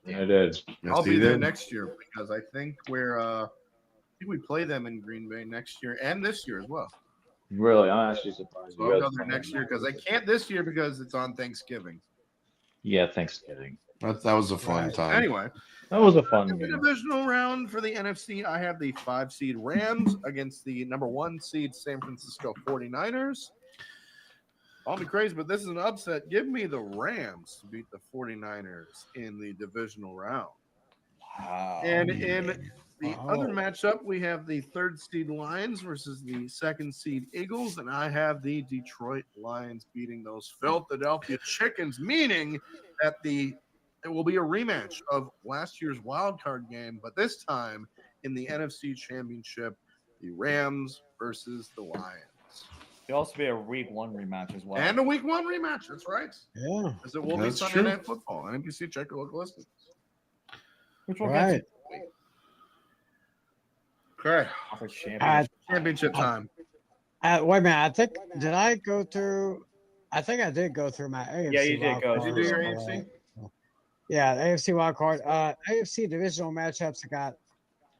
I did.
I'll be there next year because I think we play them in Green Bay next year and this year as well.
Really, I'm actually surprised.
So I'll go there next year because I can't this year because it's on Thanksgiving.
Yeah, Thanksgiving.
That was a fun time. Anyway,
that was a fun
in the
game.
divisional round for the NFC, I have the 5-seed Rams against the number 1 seed San Francisco 49ers. I'll be crazy, but this is an upset. Give me the Rams to beat the 49ers in the divisional round.
Wow.
And in the other matchup, we have the 3rd seed Lions versus the 2nd seed Eagles, and I have the Detroit Lions beating those Philadelphia Chickens, meaning that it will be a rematch of last year's wild card game, but this time in the NFC Championship, the Rams versus the Lions.
It'll also be a week 1 rematch as well.
And a week 1 rematch, that's right.
Yeah.
Because it will be Sunday Night Football. NBC, check your local listings.
Which we'll
Right.
get to.
Okay.
Conference
Championship time.
Wait a minute. I think did I go through? I think I did go through my AFC.
Yeah, you did
wild
go
card.
Did you do your AFC?
Yeah, the AFC wild card. AFC divisional matchups.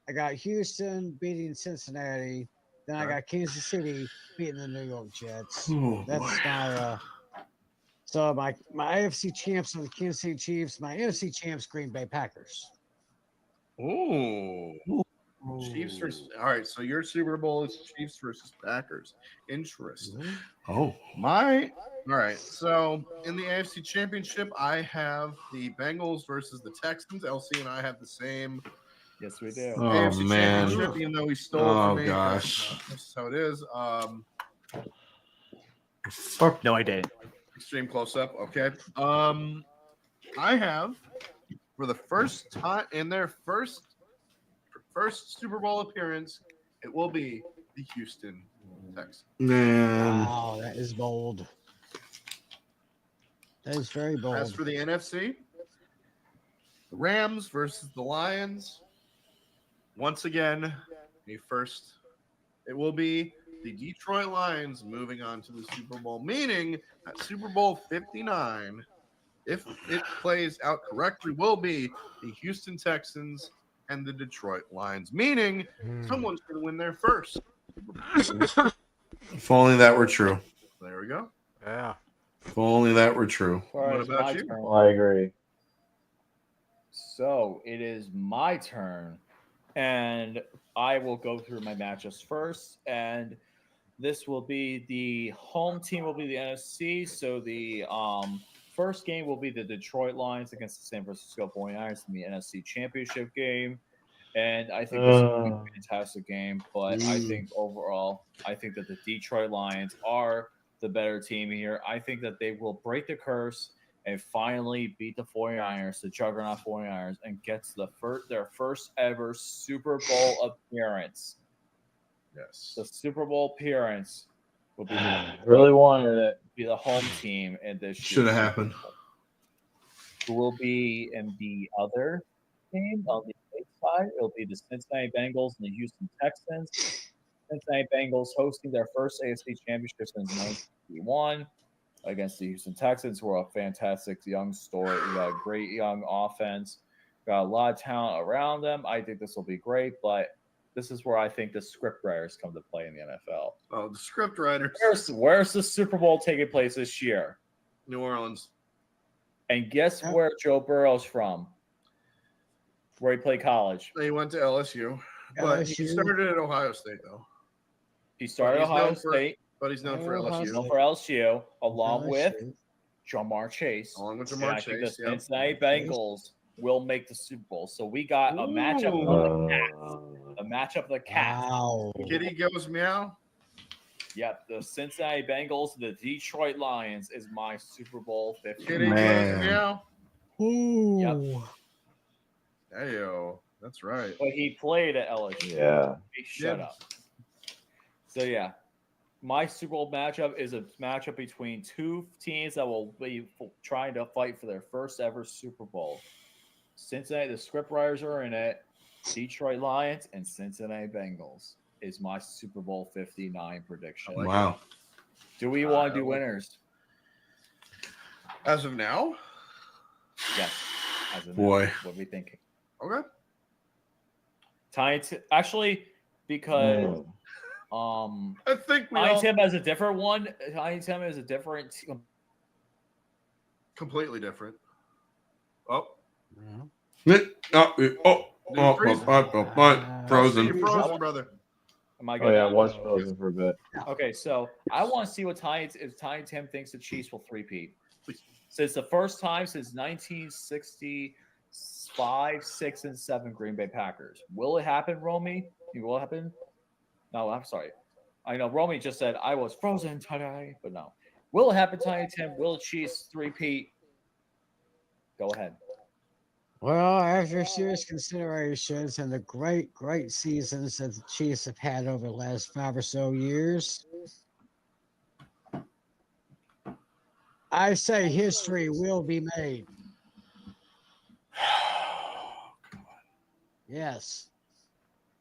I got Houston beating Cincinnati. Then I got Kansas City beating the New York Jets.
Oh,
That's
boy.
my so my AFC champs are the Kansas City Chiefs. My NFC champs Green Bay Packers.
Ooh. Chiefs versus. All right, so your Super Bowl is Chiefs versus Packers. Interesting.
Oh.
All right. So in the AFC Championship, I have the Bengals versus the Texans. LC and I have the same
Yes, we do.
Oh,
AFC
man.
Championship, even though he stole it from me.
Gosh.
This is how it is.
Fuck.
No, I didn't.
Extreme close up. Okay. I have for the first time in their first Super Bowl appearance, it will be the Houston Texans.
Man.
Wow, that is bold. That is very bold.
As for the NFC, the Rams versus the Lions. Once again, it will be the Detroit Lions moving on to the Super Bowl, meaning that Super Bowl 59, if it plays out correctly, will be the Houston Texans and the Detroit Lions, meaning someone's going to win their first.
If only that were true.
There we go.
Yeah.
If only that were true.
What about you?
Well, I agree.
So it is my turn, and I will go through my matchups first. And this will be the home team will be the NFC. So the first game will be the Detroit Lions against the San Francisco 49ers in the NFC Championship game. And I think this will be a fantastic game. But I think overall, I think that the Detroit Lions are the better team here. I think that they will break the curse and finally beat the 49ers, the juggernaut 49ers, and gets their first ever Super Bowl appearance.
Yes.
The Super Bowl appearance will be
Really wanted it.
Be the home team in this
Should have happened.
Who will be in the other game on the right side? It'll be the Cincinnati Bengals and the Houston Texans. Cincinnati Bengals hosting their first AFC championship since 1981 against the Houston Texans, who are a fantastic young story. We got a great young offense, got a lot of talent around them. I think this will be great, but this is where I think the script writers come to play in the NFL.
Oh, the script writers.
Where's the Super Bowl taking place this year?
New Orleans.
And guess where Joe Burrow's from? Where he played college.
He went to LSU, but he started at Ohio State, though.
He started at Ohio State.
But he's known for LSU.
He's known for LSU, along with Jamar Chase.
Along with Jamar
I think the
Chase,
Cincinnati Bengals will make the Super Bowl. So we got a matchup of the Cats. A matchup of the Cats.
Wow.
Kitty goes meow.
Yep, the Cincinnati Bengals, the Detroit Lions is my Super Bowl 50.
Kitty goes meow.
Ooh.
Yep.
Hey-yo. That's right.
But he played at LSU.
Yeah.
Shut up. So, yeah. My Super Bowl matchup is a matchup between two teams that will be trying to fight for their first ever Super Bowl. Cincinnati, the scriptwriters are in it. Detroit Lions and Cincinnati Bengals is my Super Bowl 59 prediction.
Wow.
Do we want to do winners?
As of now?
Yes. As of
Boy.
now. What are we thinking?
Okay.
Actually, because
I think
Tim has a different one. Tim has a different,
completely different. Oh.
Frozen.
You're frozen, brother.
Am I
Oh yeah, I was frozen for a bit.
Okay, so I want to see what if Tiny Tim thinks the Chiefs will three-peat. Since the first time since 1965, 6, and 7 Green Bay Packers. Will it happen, Romy? Will it happen? No, I'm sorry. I know Romy just said I was frozen today, but no. Will it happen, Tiny Tim? Will the Chiefs three-peat? Go ahead.
Well, after serious considerations and the great seasons that the Chiefs have had over the last 5 or so years, I say history will be made. Yes.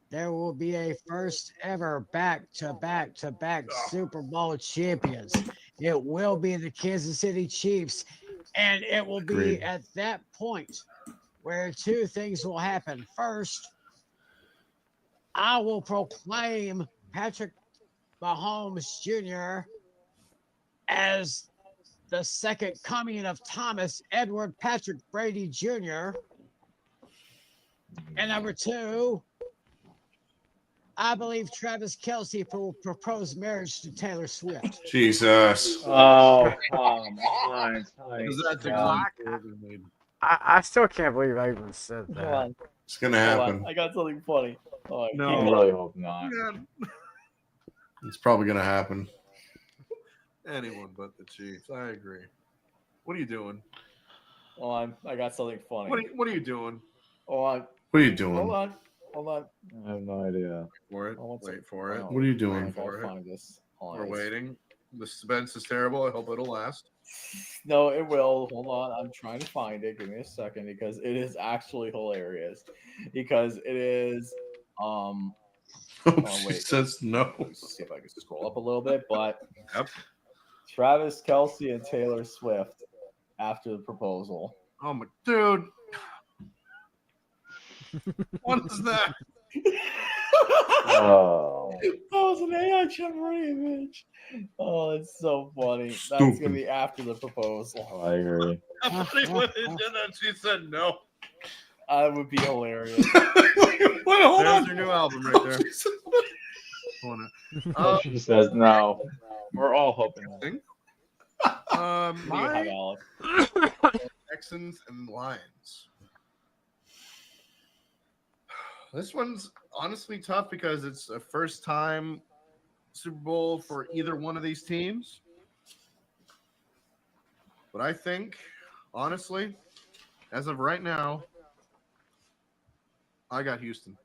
There will be a first ever back-to-back-to-back Super Bowl champions. It will be the Kansas City Chiefs, and it will be
Agreed.
at that point where two things will happen. First, I will proclaim Patrick Mahomes Jr. as the second coming of Thomas Edward Patrick Brady Jr. And number two, I believe Travis Kelsey will propose marriage to Taylor Swift.
Jesus.
Oh, come on, Tiny.
Because that's
Tom.
exactly what we need.
I still can't believe I even said
Come
that.
on.
It's gonna
Hold
happen.
on. I got something funny. Oh,
No.
I really hope not.
It's probably gonna happen.
Anyone but the Chiefs. I agree. What are you doing?
Hold on. I got something funny.
What are you doing?
Hold on.
What are you doing?
Hold on. Hold on.
I have no idea.
For it.
Oh, what's
Wait
it?
for it.
Oh,
What are you doing?
I
Wait for
gotta
it.
find this. Hold
We're
on.
waiting. The suspense is terrible. I hope it'll last.
No, it will. Hold on. I'm trying to find it. Give me a second because it is actually hilarious. Because it is
Oh, she
wait.
says no.
Let's see if I can scroll up a little bit. But
Yep.
Travis Kelsey and Taylor Swift after the proposal.
Oh my dude. What is that?
Oh.
That was an AI generated image. Oh, that's so funny. That's
Stupid.
gonna be after the proposal.
I agree.
How funny when they did that? She said no.
That would be hilarious.
Wait, hold
There's
on.
your new album right there. Hold on.
She says no. We're all hoping that.
What do you have,
My
Alex?
Texans and Lions. This one's honestly tough because it's a first time Super Bowl for either one of these teams. But I think, honestly, as of right now, I got Houston.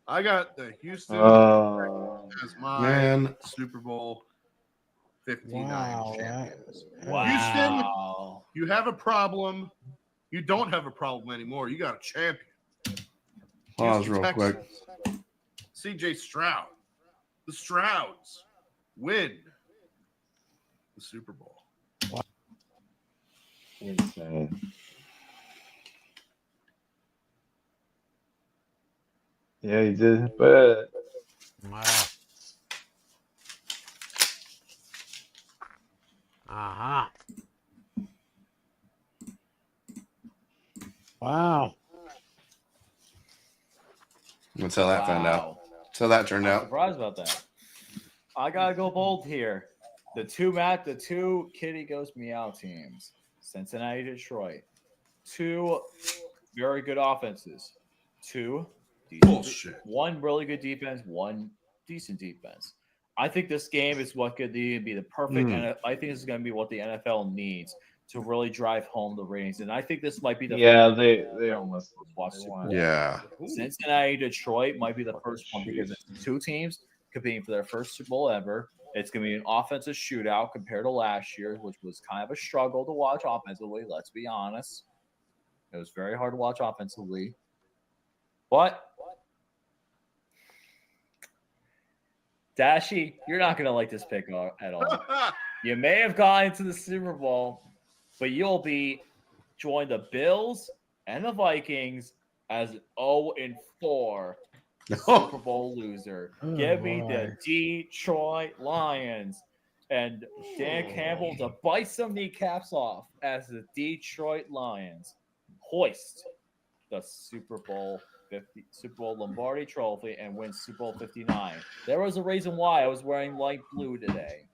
I got the Houston as my Super Bowl 59 champions.
Wow.
Houston, you have a problem. You don't have a problem anymore. You got a champion.
Pause real quick.
CJ Stroud. The Strouds win the Super Bowl.
Insane. Yeah, he did, but
Wow. Uh-huh.
Wow.
That's how that found out. That's how that turned
I'm
out.
surprised about that. I gotta go bold here. The two Kitty Goes Meow teams, Cincinnati, Detroit. Two very good offenses. Two
Bullshit.
One really good defense, one decent defense. I think this game is what could be the perfect. I think this is going to be what the NFL needs to really drive home the ratings. And I think this might be the
they almost
watch Super Bowl.
Yeah.
Cincinnati, Detroit might be the first one because it's two teams competing for their first Super Bowl ever. It's going to be an offensive shootout compared to last year, which was kind of a struggle to watch offensively. Let's be honest. It was very hard to watch offensively. But Dashy, you're not going to like this pick at all. You may have gone into the Super Bowl, but you'll be join the Bills and the Vikings as an 0-4 Super Bowl loser. Give me the Detroit Lions and Dan Campbell to bite some kneecaps off as the Detroit Lions hoist the Super Bowl Lombardi Trophy and win Super Bowl 59. There was a reason why I was wearing light blue today.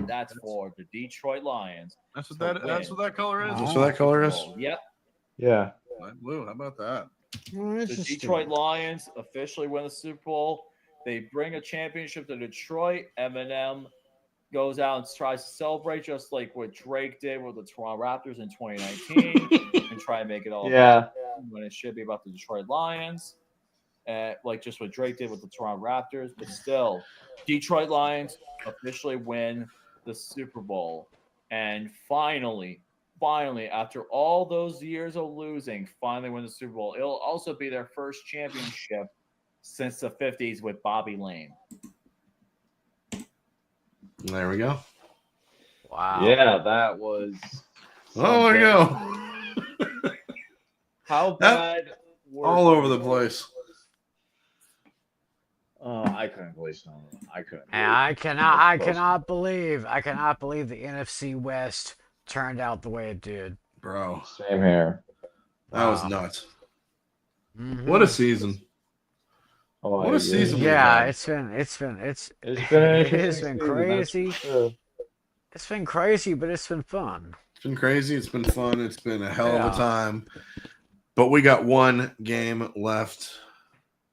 That's for the Detroit Lions.
That's what that color is.
That's what that color is.
Yep.
Yeah.
Light blue. How about that?
The Detroit Lions officially win the Super Bowl. They bring a championship to Detroit. Eminem goes out and tries to celebrate just like what Drake did with the Toronto Raptors in 2019 and try and make it all about when it should be about the Detroit Lions. Like just what Drake did with the Toronto Raptors. But still, Detroit Lions officially win the Super Bowl. And finally, finally, after all those years of losing, finally win the Super Bowl. It'll also be their first championship since the 50s with Bobby Lane.
There we go.
Wow.
Yeah, that was.
Oh, there we go.
How bad?
All over the place.
I couldn't believe something. I couldn't.
And I cannot believe the NFC West turned out the way it did.
Bro.
Same here.
That was nuts.
Mm-hmm.
What a season.
Oh,
what a season we've
Yeah,
had.
it's been
crazy.
It's been crazy, but it's been fun.
It's been crazy. It's been fun. It's been a hell of a time. But we got one game left.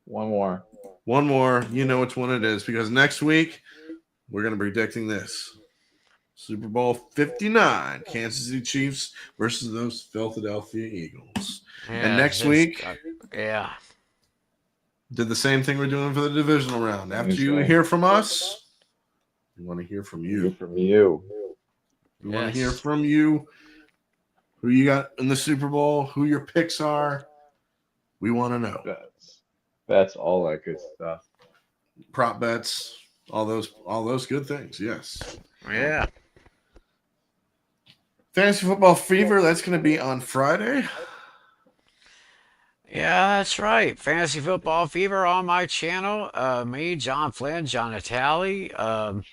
One more.
One more. You know which one it is because next week we're going to be predicting this. Super Bowl 59, Kansas City Chiefs versus those Philadelphia Eagles.
Yeah,
and next week,
did
the same thing we're doing for the divisional round. After you hear from us, we want to hear from you. We want to hear from you. Who you got in the Super Bowl? Who your picks are? We want to know.
That's all that good stuff.
Prop bets, all those good things. Yes.
Yeah.
Fantasy Football Fever. That's going to be on Friday.
Yeah, that's right. Fantasy Football Fever on my channel. Me, John Flynn, John Natali. Of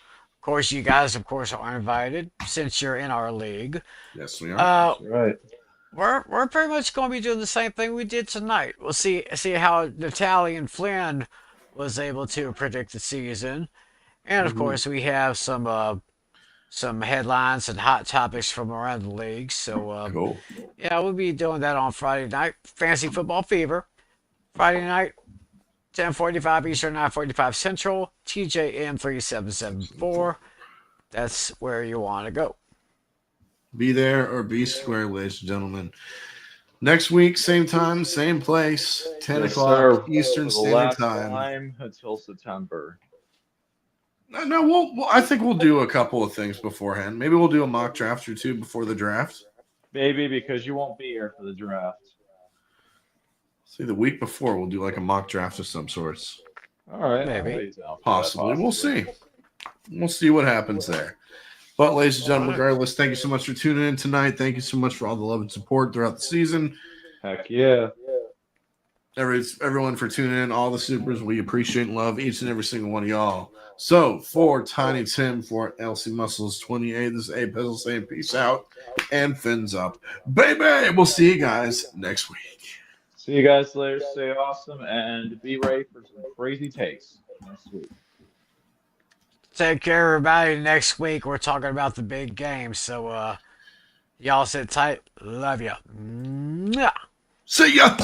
course, you guys, are invited since you're in our league.
Yes, we are.
That's right.
We're pretty much going to be doing the same thing we did tonight. We'll see how Natali and Flynn was able to predict the season, and of course, we have some headlines and hot topics from around the league. So
cool.
Yeah, we'll be doing that on Friday night. Fantasy Football Fever, Friday night, 10:45 Eastern, 9:45 Central. TJM 3774. That's where you want to go.
Be there or be square, ladies and gentlemen. Next week, same time, same place, 10 o'clock Eastern Standard Time.
Until September.
No, I think we'll do a couple of things beforehand. Maybe we'll do a mock draft or two before the draft.
Maybe because you won't be here for the draft.
See, the week before we'll do like a mock draft of some sorts.
All right,
maybe.
Possibly. We'll see. We'll see what happens there. But, ladies and gentlemen, regardless, thank you so much for tuning in tonight. Thank you so much for all the love and support throughout the season.
Heck yeah.
Everyone for tuning in, all the supers. We appreciate and love each and every single one of y'all. So, for Tiny Tim, for LC Muscles 28, this is A Pizzle saying peace out and fins up. Baby, we'll see you guys next week.
See you guys later. Stay awesome and be ready for some crazy takes next week.
Take care, everybody. Next week, we're talking about the big game. So, y'all sit tight. Love ya.
See ya.